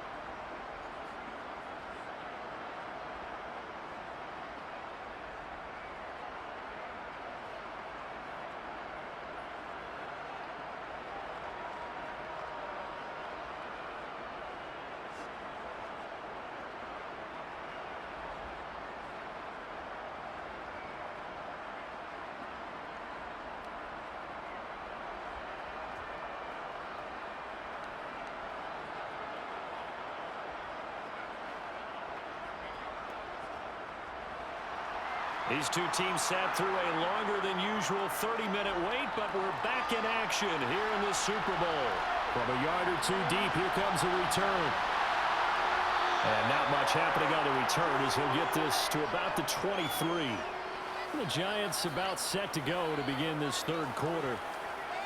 These two teams sat through a longer than usual 30-minute wait, but we're back in action here in the Super Bowl. From a yard or 2 deep, here comes a return. And not much happening on the return as he'll get this to about the 23. The Giants about set to go to begin this third quarter.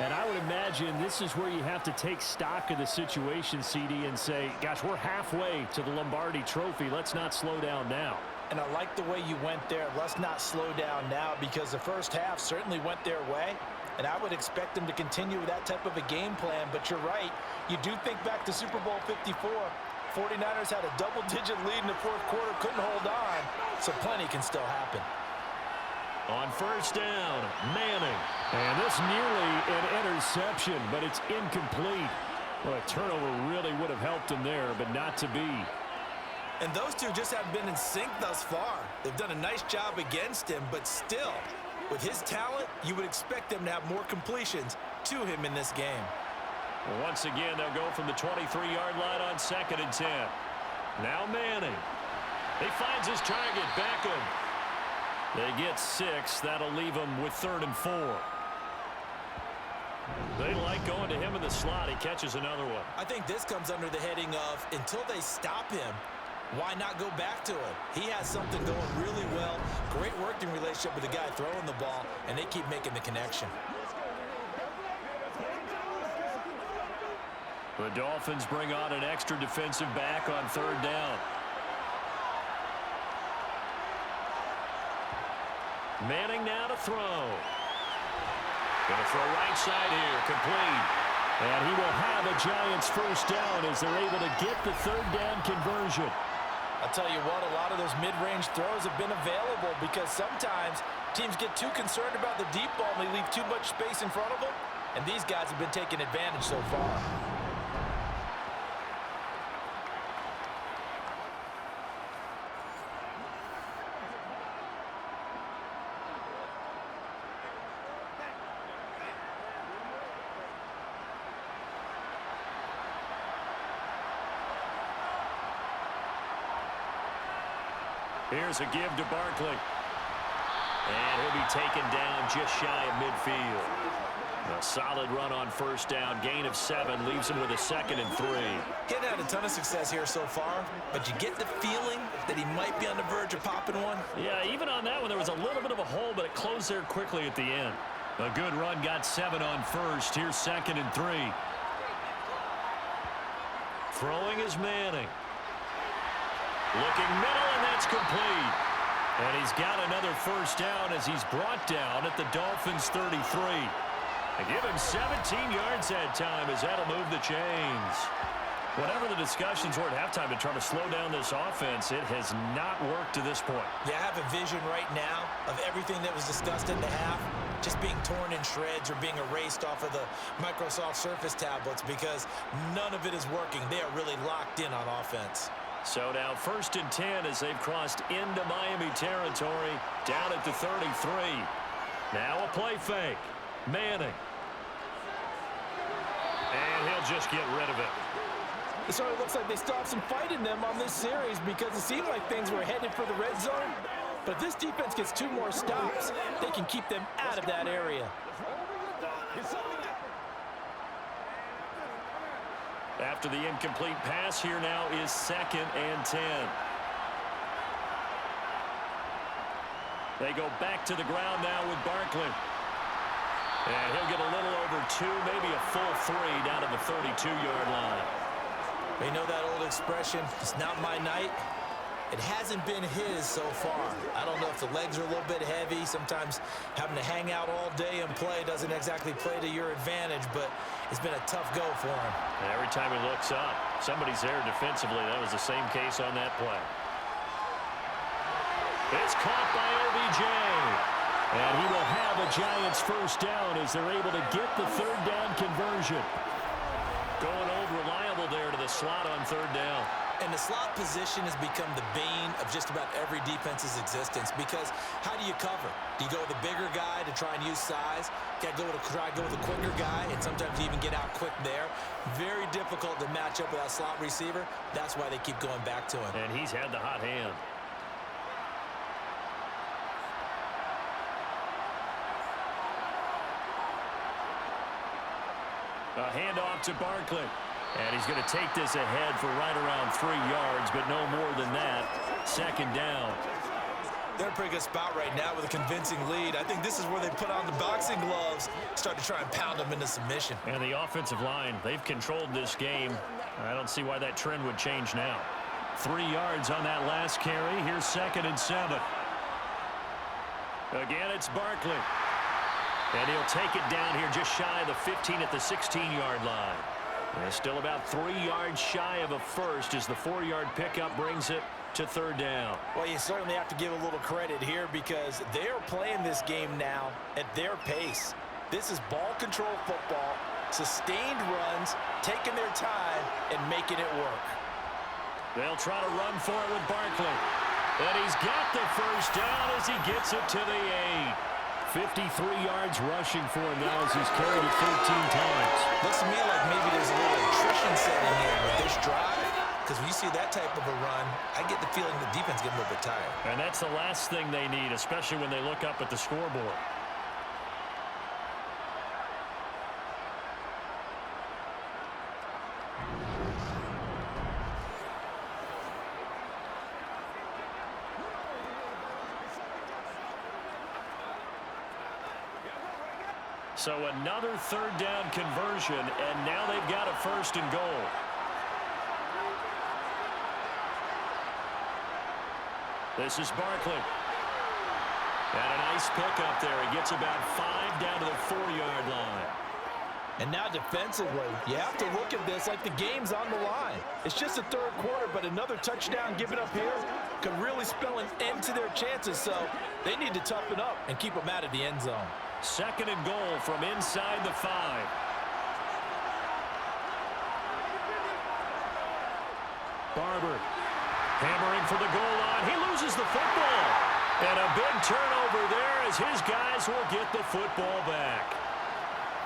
And I would imagine this is where you have to take stock of the situation, CD, and say, gosh, we're halfway to the Lombardi Trophy. Let's not slow down now. And I like the way you went there. Let's not slow down now, because the first half certainly went their way. And I would expect them to continue with that type of a game plan. But you're right. You do think back to Super Bowl 54. 49ers had a double-digit lead in the fourth quarter, couldn't hold on. So plenty can still happen. On first down, Manning. And this nearly an interception, but it's incomplete. Well, a turnover really would have helped him there, but not to be. And those two just haven't been in sync thus far. They've done a nice job against him, but still, with his talent, you would expect them to have more completions to him in this game. Once again, they'll go from the 23-yard line on 2nd and 10. Now Manning. He finds his target, Beckham. They get 6. That'll leave them with 3rd and 4. They like going to him in the slot. He catches another one. I think this comes under the heading of, until they stop him, why not go back to him? He has something going really well. Great working relationship with the guy throwing the ball, and they keep making the connection. The Dolphins bring on an extra defensive back on 3rd down. Manning now to throw. Going to throw right side here, complete. And he will have a Giants first down as they're able to get the 3rd down conversion. I'll tell you what, a lot of those mid-range throws have been available because sometimes teams get too concerned about the deep ball and they leave too much space in front of them. And these guys have been taking advantage so far. Here's a give to Barkley. And he'll be taken down just shy of midfield. A solid run on first down. Gain of 7 leaves him with a 2nd and 3. He hadn't had a ton of success here so far, but you get the feeling that he might be on the verge of popping one. Yeah, even on that one, there was a little bit of a hole, but it closed there quickly at the end. A good run, got 7 on first. Here's 2nd and 3. Throwing is Manning. Looking middle, and that's complete. And he's got another first down as he's brought down at the Dolphins' 33. They give him 17 yards that time as that'll move the chains. Whatever the discussions were at halftime to try to slow down this offense, it has not worked to this point. Yeah, I have a vision right now of everything that was discussed in the half just being torn in shreds or being erased off of the Microsoft Surface tablets because none of it is working. They are really locked in on offense. So now 1st and 10 as they've crossed into Miami territory, down at the 33. Now a play fake. Manning. And he'll just get rid of it. It sort of looks like they still have some fight in them on this series because it seemed like things were headed for the red zone. But if this defense gets 2 more stops, they can keep them out of that area. After the incomplete pass, here now is 2nd and 10. They go back to the ground now with Barkley. And he'll get a little over 2, maybe a full 3 down to the 32-yard line. You know that old expression, it's not my night? It hasn't been his so far. I don't know if the legs are a little bit heavy. Sometimes having to hang out all day and play doesn't exactly play to your advantage, but it's been a tough go for him. Every time he looks up, somebody's there defensively. That was the same case on that play. It's caught by OBJ. And he will have a Giants first down as they're able to get the 3rd down conversion. Going old reliable there to the slot on 3rd down. And the slot position has become the bane of just about every defense's existence because how do you cover? Do you go with a bigger guy to try and use size? Got to try to go with a quicker guy, and sometimes you even get out quick there. Very difficult to match up with that slot receiver. That's why they keep going back to him. And he's had the hot hand. A handoff to Barkley. And he's going to take this ahead for right around 3 yards, but no more than that. 2nd down. They're in a pretty good spot right now with a convincing lead. I think this is where they put on the boxing gloves, start to try and pound them into submission. And the offensive line, they've controlled this game. I don't see why that trend would change now. 3 yards on that last carry. Here's 2nd and 7. Again, it's Barkley. And he'll take it down here just shy of the 15 at the 16-yard line. And still about 3 yards shy of a first as the 4-yard pickup brings it to 3rd down. Well, you certainly have to give a little credit here because they are playing this game now at their pace. This is ball control football, sustained runs, taking their time, and making it work. They'll try to run for it with Barkley. And he's got the first down as he gets it to the 8. 53 yards rushing for him now as he's carried it 13 times. Looks to me like maybe there's a little attrition setting in with this drive, because when you see that type of a run, I get the feeling the defense getting a little bit tired. And that's the last thing they need, especially when they look up at the scoreboard. So another 3rd down conversion, and now they've got a 1st and goal. This is Barkley. And a nice pickup there. He gets about 5 down to the 4-yard line. And now defensively, you have to look at this like the game's on the line. It's just the 3rd quarter, but another touchdown given up here could really spell an end to their chances. So they need to toughen up and keep them out of the end zone. 2nd and goal from inside the 5. Barber hammering for the goal line. He loses the football. And a big turnover there as his guys will get the football back.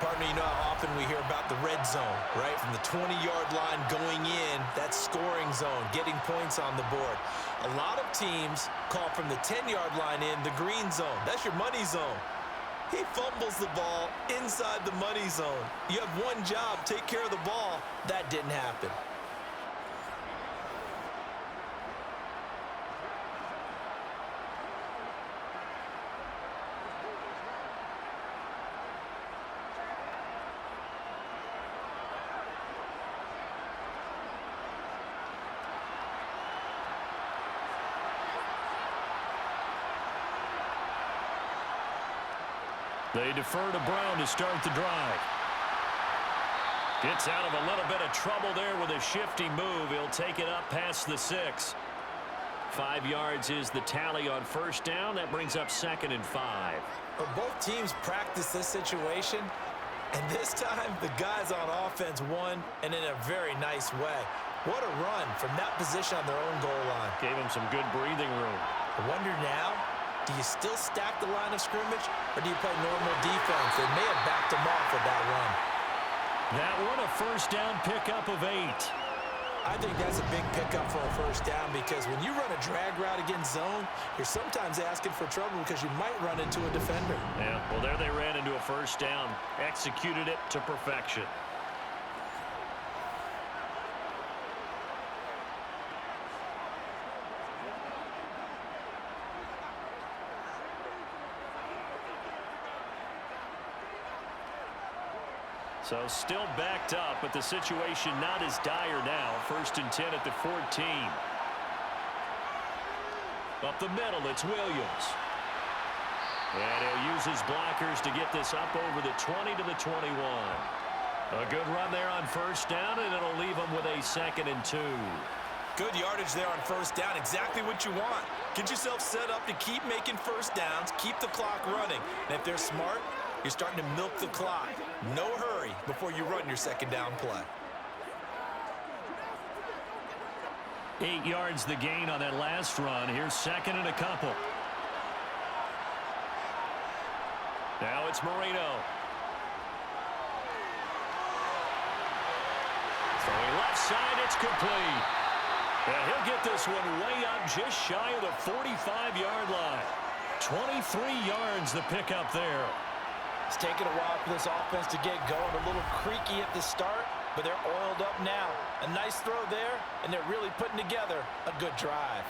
Partner, you know how often we hear about the red zone, right? From the 20-yard line going in, that scoring zone, getting points on the board. A lot of teams call from the 10-yard line in the green zone. That's your money zone. He fumbles the ball inside the money zone. You have one job, take care of the ball. That didn't happen. They defer to Brown to start the drive. Gets out of a little bit of trouble there with a shifty move. He'll take it up past the 6. 5 yards is the tally on first down. That brings up 2nd and 5. Well, both teams practice this situation, and this time the guys on offense won, and in a very nice way. What a run from that position on their own goal line. Gave him some good breathing room. I wonder now, do you still stack the line of scrimmage, or do you play normal defense? They may have backed him off with that run. That one a first down pickup of 8. I think that's a big pickup for a first down because when you run a drag route against zone, you're sometimes asking for trouble because you might run into a defender. Yeah, well, there they ran into a first down. Executed it to perfection. So still backed up, but the situation not as dire now. 1st and 10 at the 14. Up the middle, it's Williams. And he'll use his blockers to get this up over the 20 to the 21. A good run there on first down, and it'll leave him with a 2nd and 2. Good yardage there on first down. Exactly what you want. Get yourself set up to keep making first downs, keep the clock running. And if they're smart, you're starting to milk the clock. No hurry before you run your second down play. 8 yards the gain on that last run. Here's 2nd and a couple. Now it's Marino. Throwing left side, it's complete. And he'll get this one way up just shy of the 45-yard line. 23 yards the pickup there. It's taken a while for this offense to get going. A little creaky at the start, but they're oiled up now. A nice throw there, and they're really putting together a good drive.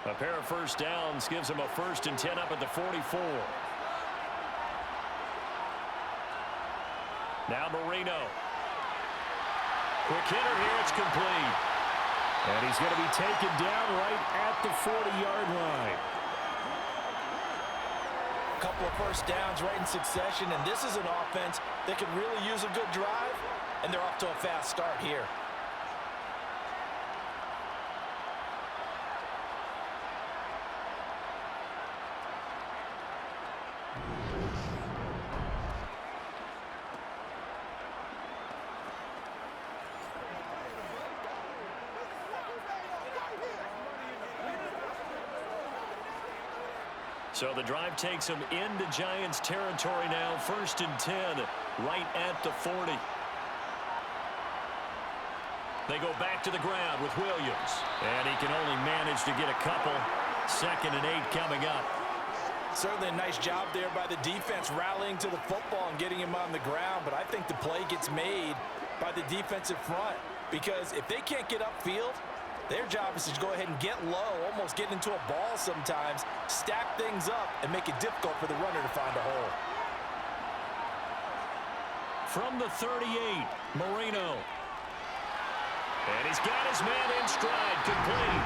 A pair of first downs gives them a 1st and 10 up at the 44. Now Marino. Quick hitter here, it's complete. And he's going to be taken down right at the 40-yard line. A couple of first downs right in succession, and this is an offense that could really use a good drive, and they're off to a fast start here. So the drive takes them into Giants territory now. 1st and 10, right at the 40. They go back to the ground with Williams. And he can only manage to get a couple. 2nd and 8 coming up. Certainly a nice job there by the defense rallying to the football and getting him on the ground. But I think the play gets made by the defensive front. Because if they can't get upfield, their job is to go ahead and get low, almost get into a ball sometimes, stack things up, and make it difficult for the runner to find a hole. From the 38, Marino. And he's got his man in stride, complete.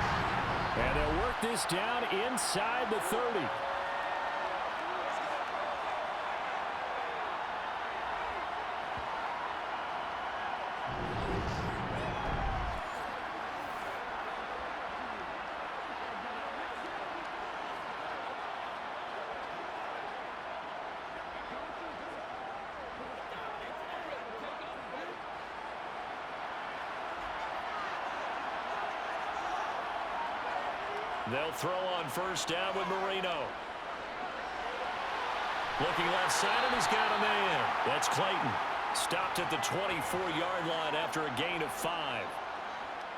And they'll work this down inside the 30. They'll throw on first down with Marino. Looking left side, and he's got a man. That's Clayton. Stopped at the 24-yard line after a gain of 5.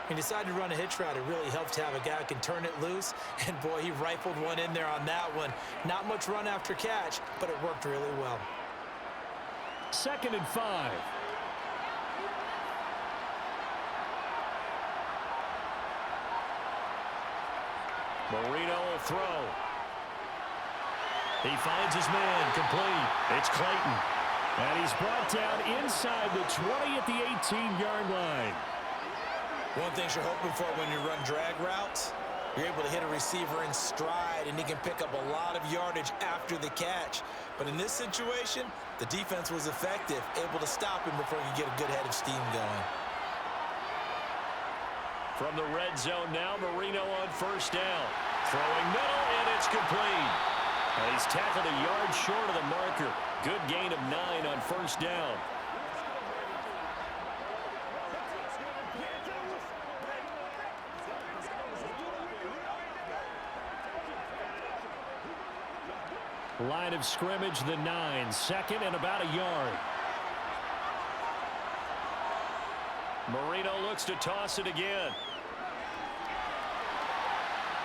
He decided to run a hitch route. It really helped to have a guy who can turn it loose. And, boy, he rifled one in there on that one. Not much run after catch, but it worked really well. 2nd and 5. Marino will throw. He finds his man, complete. It's Clayton. And he's brought down inside the 20 at the 18-yard line. One thing you're hoping for when you run drag routes, you're able to hit a receiver in stride, and he can pick up a lot of yardage after the catch. But in this situation, the defense was effective, able to stop him before you get a good head of steam going. From the red zone now, Marino on 1st down. Throwing middle, and it's complete. And he's tackled a yard short of the marker. Good gain of 9 on 1st down. Line of scrimmage, the 9. 2nd and about a yard. Marino looks to toss it again.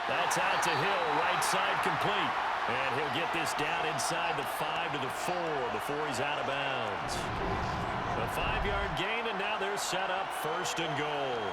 That's out to Hill, right side complete. And he'll get this down inside the 5 to the 4 before he's out of bounds. A 5-yard gain, and now they're set up 1st and goal.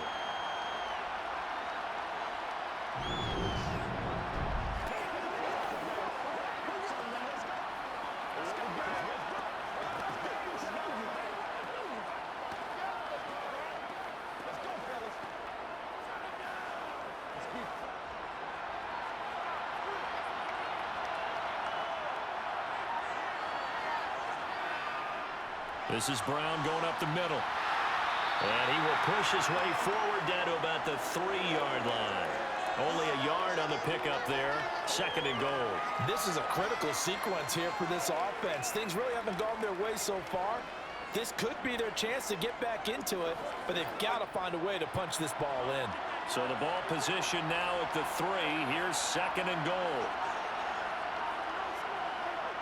This is Brown going up the middle. And he will push his way forward down to about the 3-yard line. Only a yard on the pickup there. 2nd and goal. This is a critical sequence here for this offense. Things really haven't gone their way so far. This could be their chance to get back into it, but they've got to find a way to punch this ball in. So the ball position now at the 3. Here's 2nd and goal.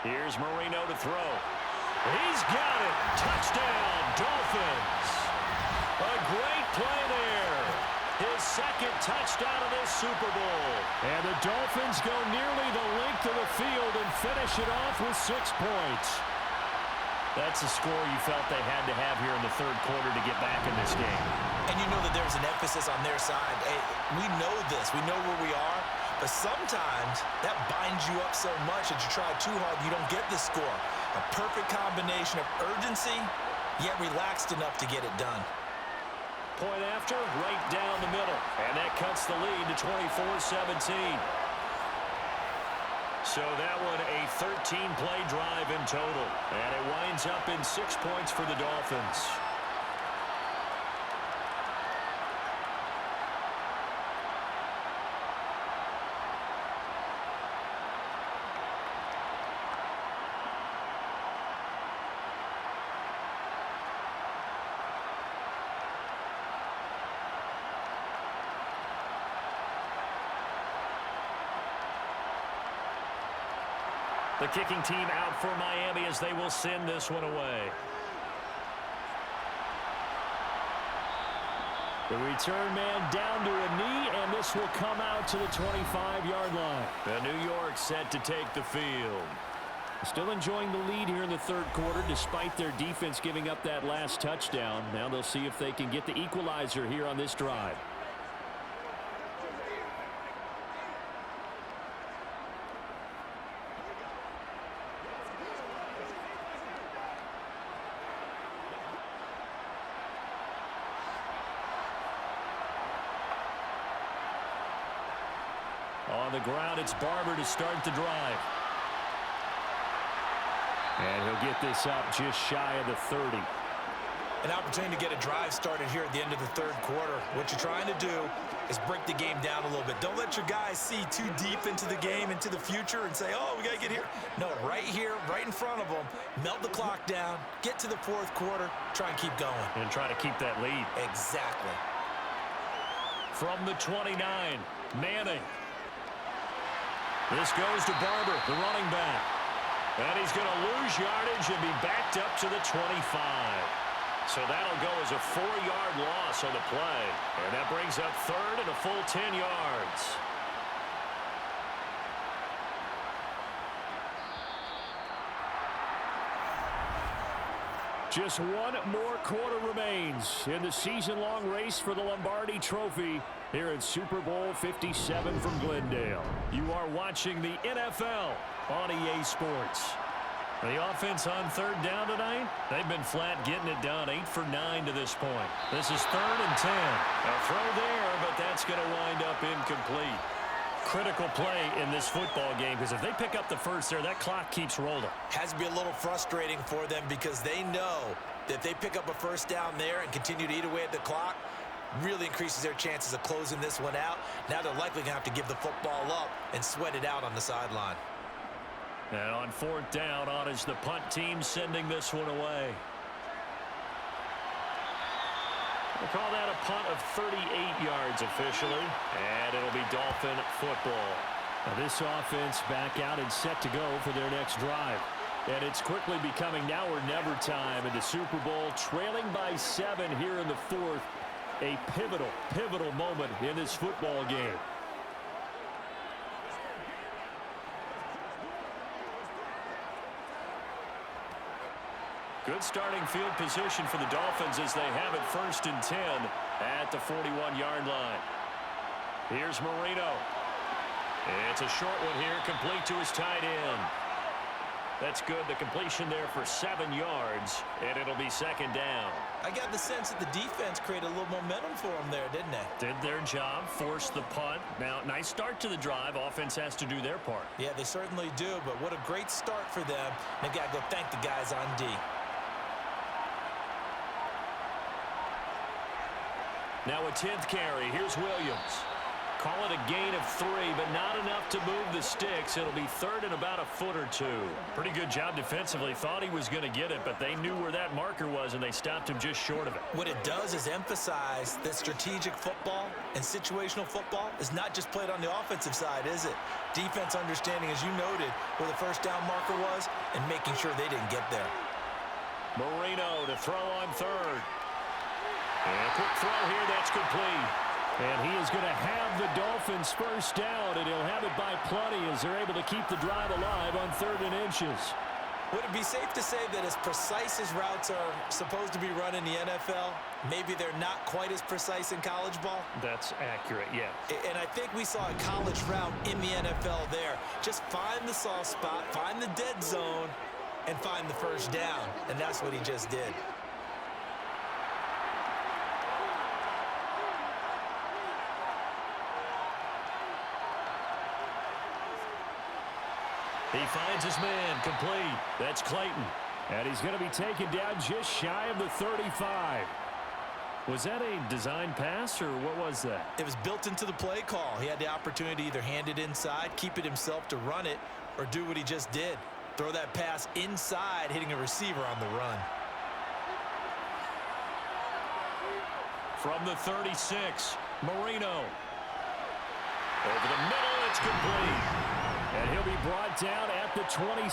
Here's Marino to throw. He's got it. Touchdown, Dolphins. A great play there. His 2nd touchdown of this Super Bowl. And the Dolphins go nearly the length of the field and finish it off with 6 points. That's a score you felt they had to have here in the 3rd quarter to get back in this game. And you know that there's an emphasis on their side. Hey, we know this. We know where we are. But sometimes that binds you up so much that you try too hard, you don't get the score. A perfect combination of urgency, yet relaxed enough to get it done. Point after, right down the middle. And that cuts the lead to 24-17. So that one a 13-play drive in total. And it winds up in 6 points for the Dolphins. The kicking team out for Miami as they will send this one away. The return man down to a knee, and this will come out to the 25-yard line. And New York set to take the field. Still enjoying the lead here in the 3rd quarter despite their defense giving up that last touchdown. Now they'll see if they can get the equalizer here on this drive. On the ground, it's Barber to start the drive. And he'll get this up just shy of the 30. An opportunity to get a drive started here at the end of the 3rd quarter. What you're trying to do is break the game down a little bit. Don't let your guys see too deep into the game, into the future, and say, oh, we got to get here. No, right here, right in front of them, melt the clock down, get to the 4th quarter, try and keep going. And try to keep that lead. Exactly. From the 29, Manning. This goes to Barber, the running back. And he's going to lose yardage and be backed up to the 25. So that'll go as a 4-yard loss on the play. And that brings up third and a full 10 yards. Just one more quarter remains in the season-long race for the Lombardi Trophy here at Super Bowl 57 from Glendale. You are watching the NFL on EA Sports. The offense on third down tonight, they've been flat getting it done, 8 for 9 to this point. This is 3rd and 10. A throw there, but that's going to wind up incomplete. Critical play in this football game, because if they pick up the first there, that clock keeps rolling. Has to be a little frustrating for them because they know that if they pick up a first down there and continue to eat away at the clock, really increases their chances of closing this one out. Now they're likely going to have to give the football up and sweat it out on the sideline. And on 4th down, on is the punt team sending this one away. We'll call that a punt of 38 yards officially, and it'll be Dolphin football. Now this offense back out and set to go for their next drive. And it's quickly becoming now or never time in the Super Bowl, trailing by 7 here in the 4th. A pivotal moment in this football game. Good starting field position for the Dolphins as they have it 1st and 10 at the 41-yard line. Here's Marino. It's a short one here, complete to his tight end. That's good. The completion there for 7 yards, and it'll be 2nd down. I got the sense that the defense created a little momentum for them there, didn't they? Did their job, forced the punt. Now, nice start to the drive. Offense has to do their part. Yeah, they certainly do, but what a great start for them. They got to go thank the guys on D. Now a 10th carry. Here's Williams. Call it a gain of 3, but not enough to move the sticks. It'll be 3rd and about a foot or 2. Pretty good job defensively. Thought he was going to get it, but they knew where that marker was, and they stopped him just short of it. What it does is emphasize that strategic football and situational football is not just played on the offensive side, is it? Defense understanding, as you noted, where the first down marker was and making sure they didn't get there. Marino to throw on 3rd. And a quick throw here, that's complete. And he is going to have the Dolphins first down, and he'll have it by plenty as they're able to keep the drive alive on 3rd and inches. Would it be safe to say that as precise as routes are supposed to be run in the NFL, maybe they're not quite as precise in college ball? That's accurate, yeah. And I think we saw a college route in the NFL there. Just find the soft spot, find the dead zone, and find the first down. And that's what he just did. He finds his man, complete. That's Clayton. And he's going to be taken down just shy of the 35. Was that a design pass, or what was that? It was built into the play call. He had the opportunity to either hand it inside, keep it himself to run it, or do what he just did. Throw that pass inside, hitting a receiver on the run. From the 36, Marino. Over the middle, it's complete. And he'll be brought down at the 27.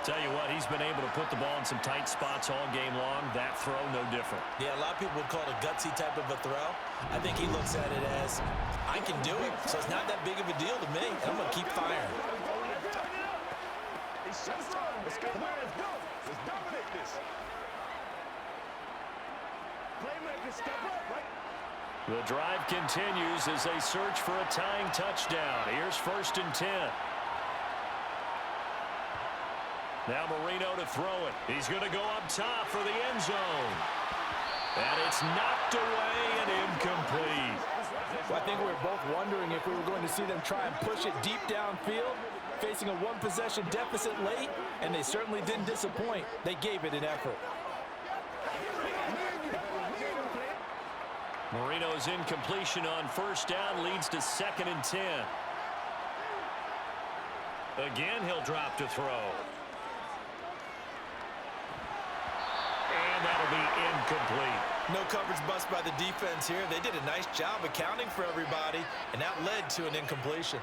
Tell you what, he's been able to put the ball in some tight spots all game long. That throw, no different. Yeah, a lot of people would call it a gutsy type of a throw. I think he looks at it as, I can do it, so it's not that big of a deal to me. I'm going to keep firing. Let's go. Let's dominate this. Playmakers step up, right? The drive continues as they search for a tying touchdown. Here's 1st and 10. Now Marino to throw it. He's going to go up top for the end zone. And it's knocked away and incomplete. Well, I think we were both wondering if we were going to see them try and push it deep downfield, facing a one-possession deficit late, and they certainly didn't disappoint. They gave it an effort. Marino's incompletion on 1st down leads to 2nd and 10. Again, he'll drop to throw. And that'll be incomplete. No coverage bust by the defense here. They did a nice job accounting for everybody, and that led to an incompletion.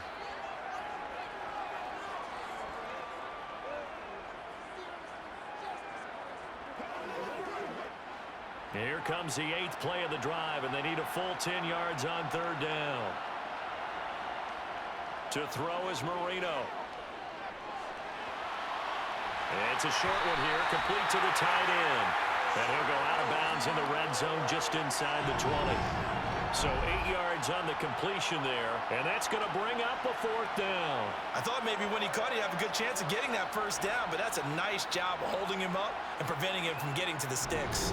Here comes the 8th play of the drive, and they need a full 10 yards on 3rd down. To throw is Marino. It's a short one here, complete to the tight end. And he'll go out of bounds in the red zone just inside the 20. So 8 yards on the completion there, and that's going to bring up a 4th down. I thought maybe when he caught it, he'd have a good chance of getting that 1st down, but that's a nice job of holding him up and preventing him from getting to the sticks.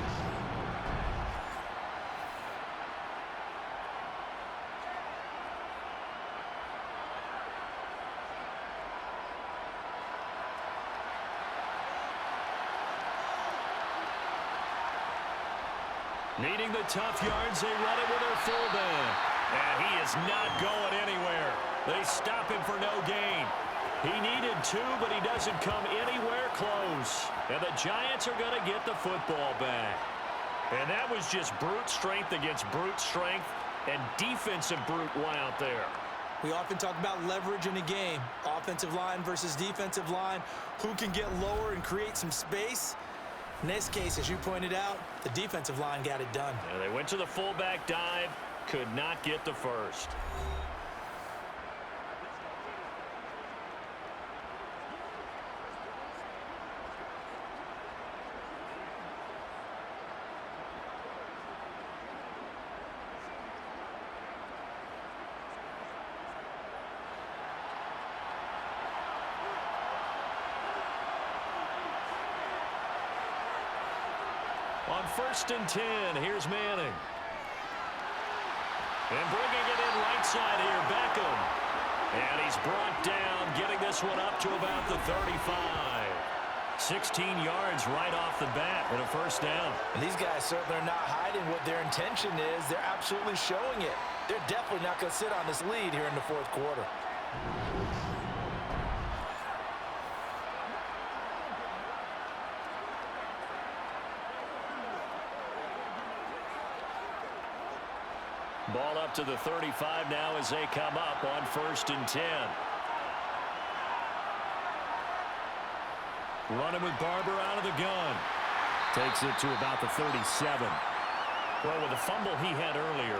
Needing the tough yards, they run it with their fullback. And he is not going anywhere. They stop him for no gain. He needed 2, but he doesn't come anywhere close. And the Giants are going to get the football back. And that was just brute strength against brute strength and defensive brute one out there. We often talk about leverage in a game. Offensive line versus defensive line. Who can get lower and create some space? In this case, as you pointed out, the defensive line got it done. And they went to the fullback dive, could not get the first. On 1st and 10, here's Manning. And bringing it in right side here, Beckham. And he's brought down, getting this one up to about the 35. 16 yards right off the bat and a 1st down. And these guys certainly are not hiding what their intention is. They're absolutely showing it. They're definitely not going to sit on this lead here in the 4th quarter. Ball up to the 35 now as they come up on 1st and 10. Running with Barber out of the gun. Takes it to about the 37. Well, with the fumble he had earlier,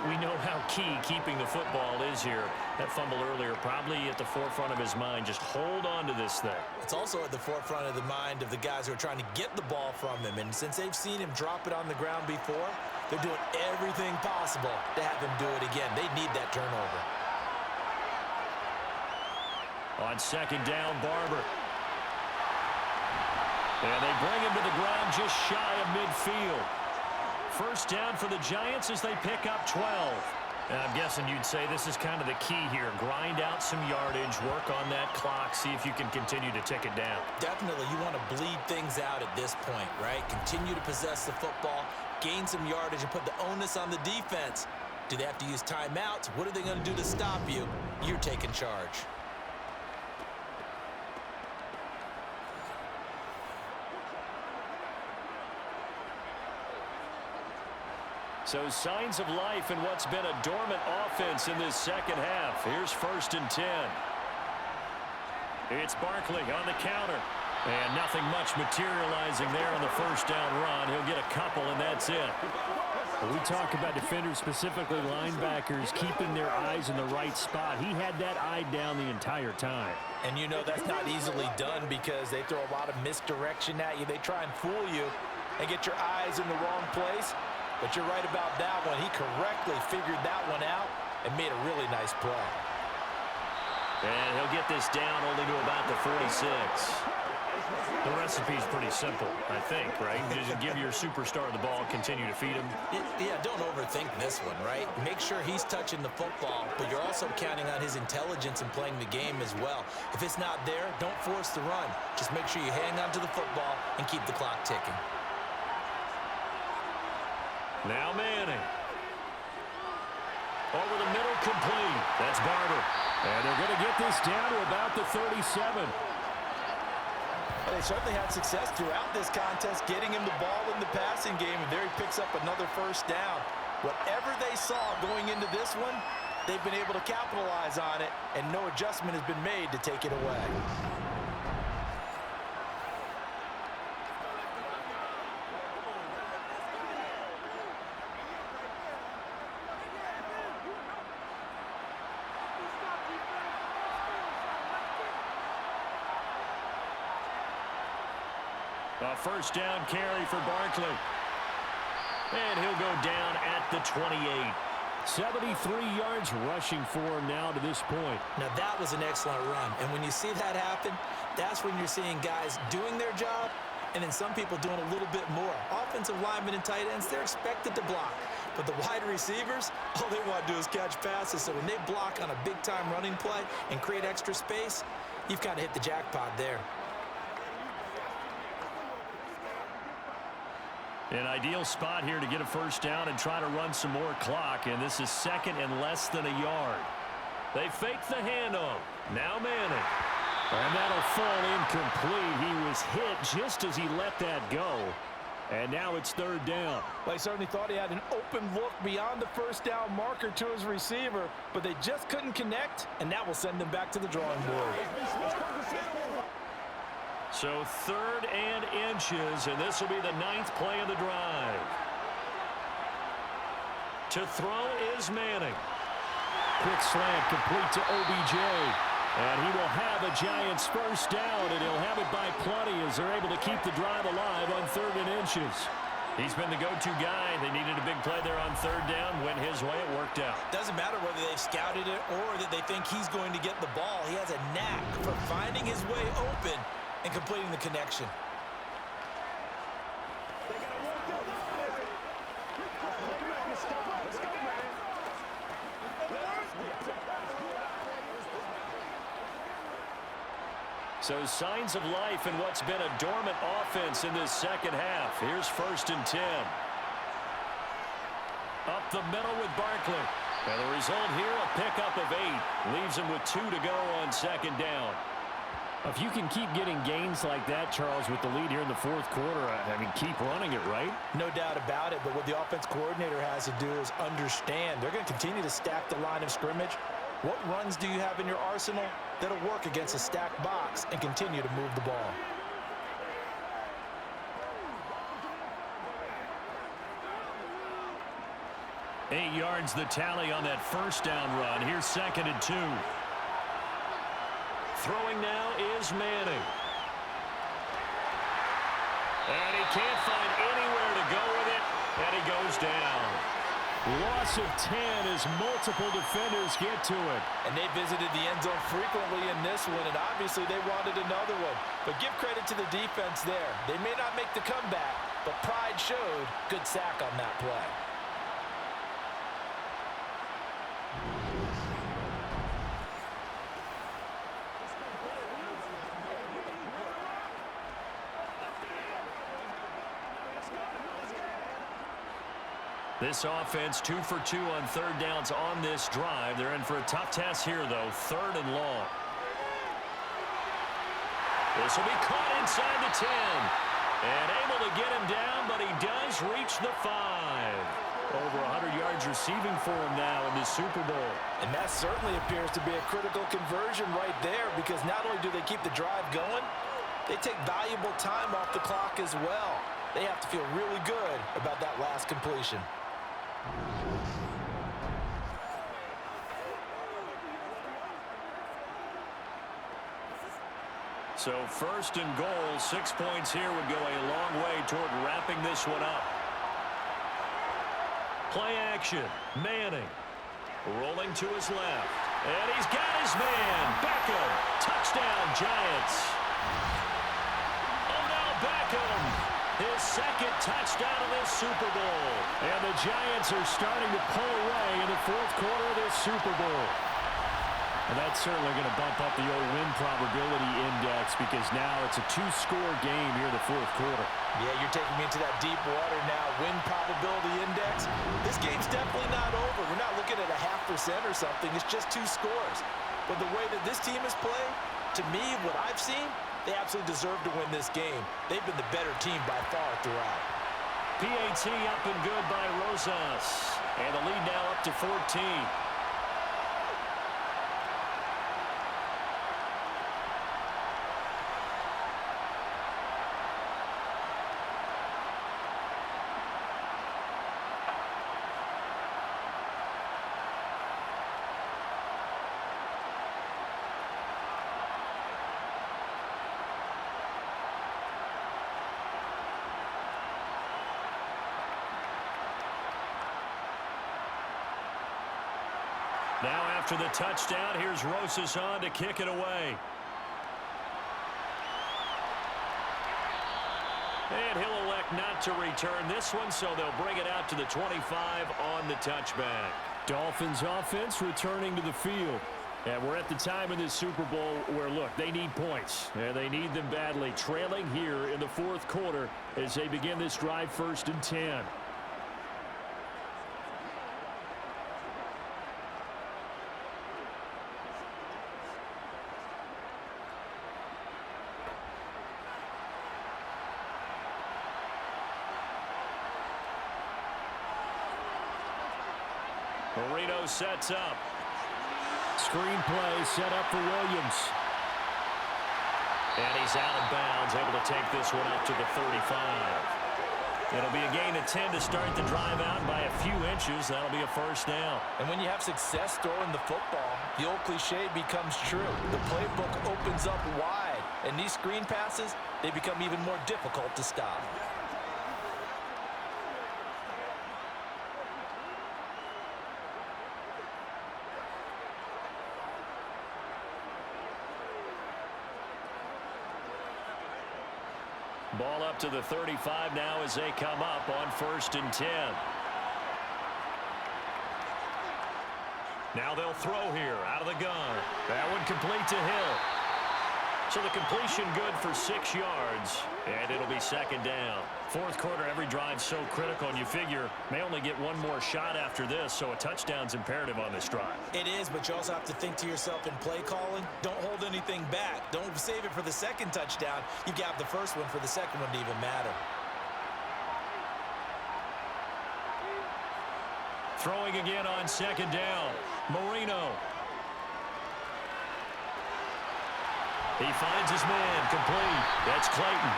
we know how key keeping the football is here. That fumble earlier probably at the forefront of his mind. Just hold on to this thing. It's also at the forefront of the mind of the guys who are trying to get the ball from him. And since they've seen him drop it on the ground before, they're doing everything possible to have him do it again. They need that turnover. On 2nd down, Barber. And they bring him to the ground just shy of midfield. 1st down for the Giants as they pick up 12. And I'm guessing you'd say this is kind of the key here. Grind out some yardage, work on that clock, see if you can continue to tick it down. Definitely, you want to bleed things out at this point, right? Continue to possess the football, gain some yardage, and put the onus on the defense. Do they have to use timeouts? What are they going to do to stop you? You're taking charge. So signs of life in what's been a dormant offense in this 2nd half. Here's 1st and 10. It's Barkley on the counter. And nothing much materializing there on the 1st down run. He'll get a couple, and that's it. We talk about defenders, specifically linebackers, keeping their eyes in the right spot. He had that eye down the entire time. And you know that's not easily done because they throw a lot of misdirection at you. They try and fool you and get your eyes in the wrong place. But you're right about that one. He correctly figured that one out and made a really nice play. And he'll get this down only to about the 46. The recipe's pretty simple, I think, right? Just give your superstar the ball, continue to feed him. Yeah, don't overthink this one, right? Make sure he's touching the football, but you're also counting on his intelligence in playing the game as well. If it's not there, don't force the run. Just make sure you hang on to the football and keep the clock ticking. Now Manning. Over the middle, complete. That's Barber. And they're going to get this down to about the 37. They certainly had success throughout this contest, getting him the ball in the passing game, and there he picks up another 1st down. Whatever they saw going into this one, they've been able to capitalize on it, and no adjustment has been made to take it away. A first down carry for Barkley. And he'll go down at the 28. 73 yards rushing for him now to this point. Now that was an excellent run. And when you see that happen, that's when you're seeing guys doing their job and then some people doing a little bit more. Offensive linemen and tight ends, they're expected to block. But the wide receivers, all they want to do is catch passes. So when they block on a big-time running play and create extra space, you've kind of hit the jackpot there. An ideal spot here to get a first down and try to run some more clock, and this is second and less than a yard. They fake the handoff. Now Manning. And that'll fall incomplete. He was hit just as he let that go. And now it's third down. Well, he certainly thought he had an open look beyond the first down marker to his receiver, but they just couldn't connect, and that will send them back to the drawing board. So third and inches, and this will be the 9th play of the drive. To throw is Manning. Quick slant complete to OBJ. And he will have a Giants first down, and he'll have it by plenty as they're able to keep the drive alive on third and inches. He's been the go-to guy. They needed a big play there on third down. Went his way. It worked out. Doesn't matter whether they've scouted it or that they think he's going to get the ball. He has a knack for finding his way open and completing the connection. So signs of life in what's been a dormant offense in this second half. Here's first and 10. Up the middle with Barkley. And the result here, a pickup of 8. Leaves him with 2 to go on second down. If you can keep getting gains like that, Charles, with the lead here in the fourth quarter, I mean, keep running it, right? No doubt about it, but what the offense coordinator has to do is understand. They're going to continue to stack the line of scrimmage. What runs do you have in your arsenal that'll work against a stacked box and continue to move the ball? Eight yards the tally on that first down run. Here's second and 2. Throwing now is Manning. And he can't find anywhere to go with it, and he goes down. Loss of 10 as multiple defenders get to it. And they visited the end zone frequently in this one, and obviously they wanted another one. But give credit to the defense there. They may not make the comeback, but pride showed. Good sack on that play. This offense 2 for 2 on third downs on this drive. They're in for a tough task here, though. Third and long. This will be caught inside the 10. And able to get him down, but he does reach the 5. Over 100 yards receiving for him now in this Super Bowl. And that certainly appears to be a critical conversion right there, because not only do they keep the drive going, they take valuable time off the clock as well. They have to feel really good about that last completion. So first and goal, 6 points here would go a long way toward wrapping this one up. Play action. Manning rolling to his left. And he's got his man. Beckham. Touchdown, Giants. Oh, now Beckham. His second touchdown of this Super Bowl. And the Giants are starting to pull away in the fourth quarter of this Super Bowl. And that's certainly going to bump up the old win probability index, because now it's a 2-score game here in the fourth quarter. Yeah, you're taking me into that deep water now. Win probability index. This game's definitely not over. We're not looking at a 0.5% or something. It's just 2 scores. But the way that this team is playing, to me, what I've seen, they absolutely deserve to win this game. They've been the better team by far throughout. PAT up and good by Rosas. And the lead now up to 14. Now after the touchdown, here's Rosas on to kick it away. And he'll elect not to return this one, so they'll bring it out to the 25 on the touchback. Dolphins offense returning to the field. And we're at the time in this Super Bowl where, look, they need points. And they need them badly. Trailing here in the fourth quarter as they begin this drive, 1st and 10. Marino sets up. Screenplay set up for Williams. And he's out of bounds, able to take this one up to the 35. It'll be a gain of 10 to start the drive out by a few inches. That'll be a 1st down. And when you have success throwing the football, the old cliche becomes true. The playbook opens up wide, and these screen passes, they become even more difficult to stop. Ball up to the 35 now as they come up on 1st and 10. Now they'll throw here out of the gun. That one complete to Hill. So the completion good for 6 yards, and it'll be 2nd down. Fourth quarter, every drive so critical, and you figure may only get one more shot after this, so a touchdown's imperative on this drive. It is, but you also have to think to yourself in play calling, don't hold anything back. Don't save it for the 2nd touchdown. You got the first one for the 2nd one to even matter. Throwing again on 2nd down. Marino. He finds his man, complete. That's Clayton.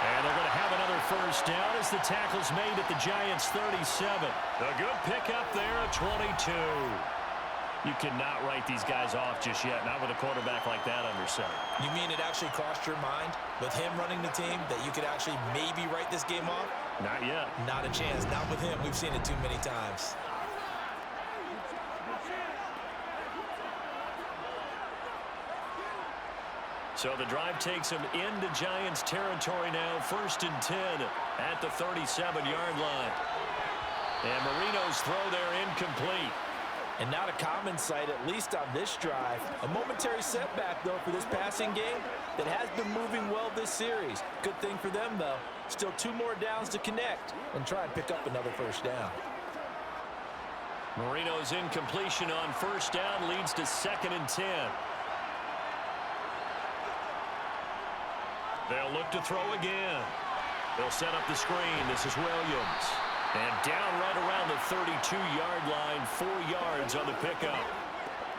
And they're going to have another 1st down as the tackle's made at the Giants' 37. A good pickup there at 22. You cannot write these guys off just yet, not with a quarterback like that under center. You mean it actually crossed your mind with him running the team that you could actually maybe write this game off? Not yet. Not a chance. Not with him. We've seen it too many times. So the drive takes him into Giants territory now. 1st and 10 at the 37-yard line. And Marino's throw there incomplete. And not a common sight, at least on this drive. A momentary setback, though, for this passing game that has been moving well this series. Good thing for them, though. Still 2 more downs to connect and try and pick up another 1st down. Marino's incompletion on 1st down leads to 2nd and 10. They'll look to throw again. They'll set up the screen. This is Williams. And down right around the 32-yard line, 4 yards on the pickup.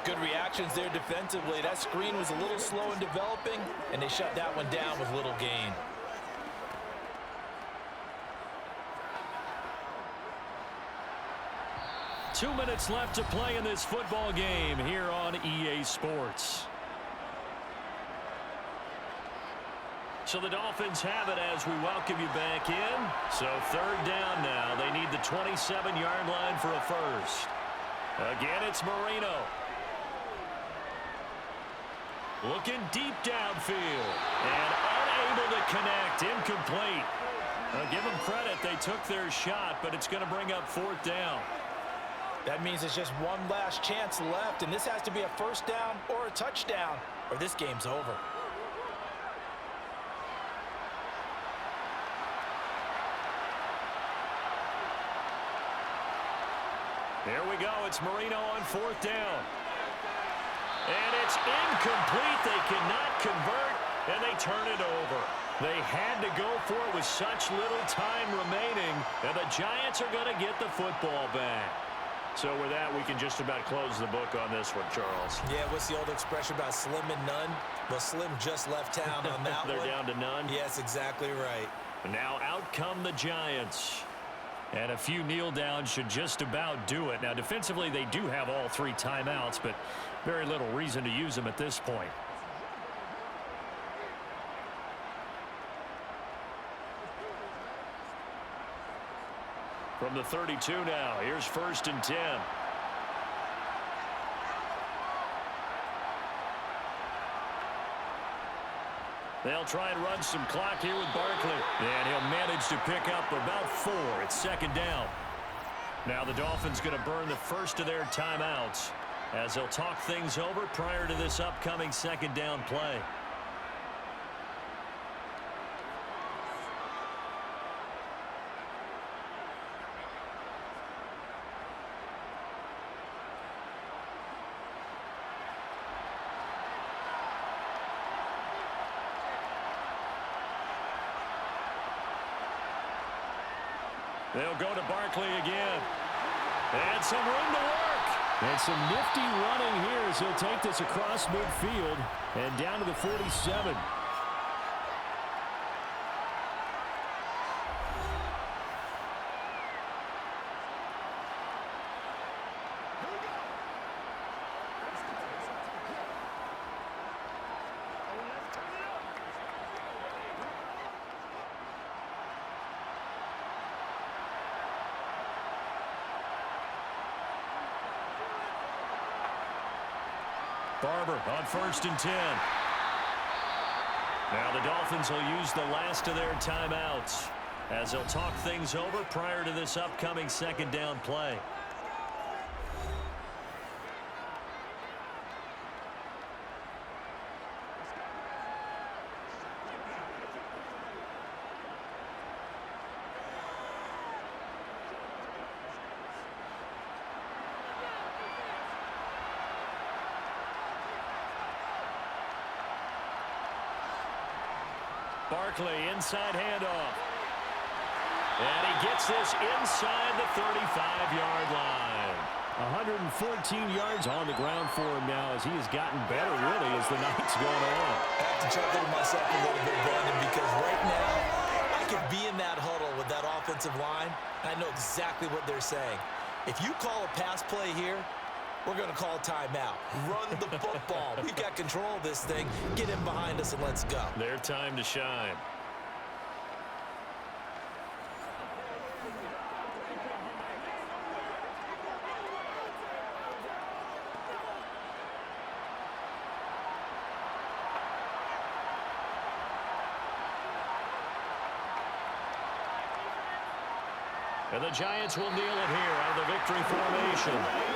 Good reactions there defensively. That screen was a little slow in developing, and they shut that one down with little gain. Two minutes left to play in this football game here on EA Sports. So the Dolphins have it as we welcome you back in. So 3rd down now. They need the 27-yard line for a 1st. Again, it's Marino. Looking deep downfield. And unable to connect. Incomplete. Give them credit. They took their shot, but it's going to bring up 4th down. That means it's just one last chance left, and this has to be a 1st down or a touchdown, or this game's over. Here we go. It's Marino on 4th down. And it's incomplete. They cannot convert, and they turn it over. They had to go for it with such little time remaining, and the Giants are going to get the football back. So with that, we can just about close the book on this one, Charles. Yeah, what's the old expression about slim and none? Well, Slim just left town on that They're one. down to none? Yes, exactly right. Now out come the Giants. And a few kneel downs should just about do it. Now, defensively, they do have all 3 timeouts, but very little reason to use them at this point. From the 32 now, here's 1st and 10. They'll try and run some clock here with Barkley. And he'll manage to pick up about 4. It's second down. Now the Dolphins going to burn the first of their timeouts as they'll talk things over prior to this upcoming second down play. They'll go to Barkley again. And some room to work. And some nifty running here as he'll take this across midfield and down to the 47. Barber on 1st and 10. Now the Dolphins will use the last of their timeouts as they'll talk things over prior to this upcoming second down play. Barkley, inside handoff. And he gets this inside the 35-yard line. 114 yards on the ground for him now as he has gotten better, really, as the night's going on. I have to chuckle to myself a little bit, Brandon, because right now I could be in that huddle with that offensive line, and I know exactly what they're saying. If you call a pass play here, we're going to call timeout. Run the football. We've got control of this thing. Get him behind us and let's go. Their time to shine. And the Giants will kneel it here out of the victory formation.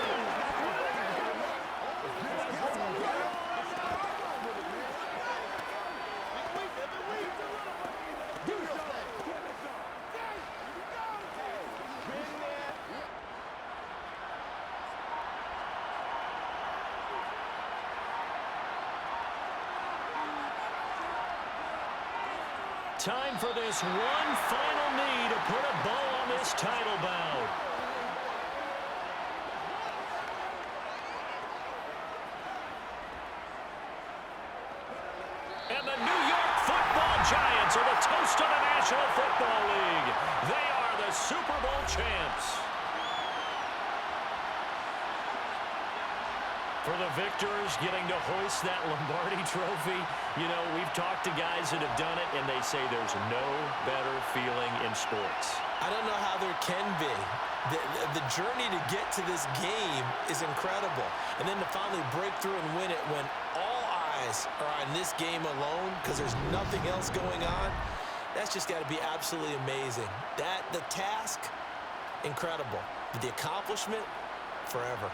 Time for this one final knee to put a bow on this title bout. And the New York Football Giants are the toast of the National Football League. They are the Super Bowl champs. For the victors getting to hoist that Lombardi trophy, you know, we've talked to guys that have done it, and they say there's no better feeling in sports. I don't know how there can be. The journey to get to this game is incredible. And then to finally break through and win it when all eyes are on this game alone because there's nothing else going on, that's just got to be absolutely amazing. The task, incredible. But the accomplishment, forever.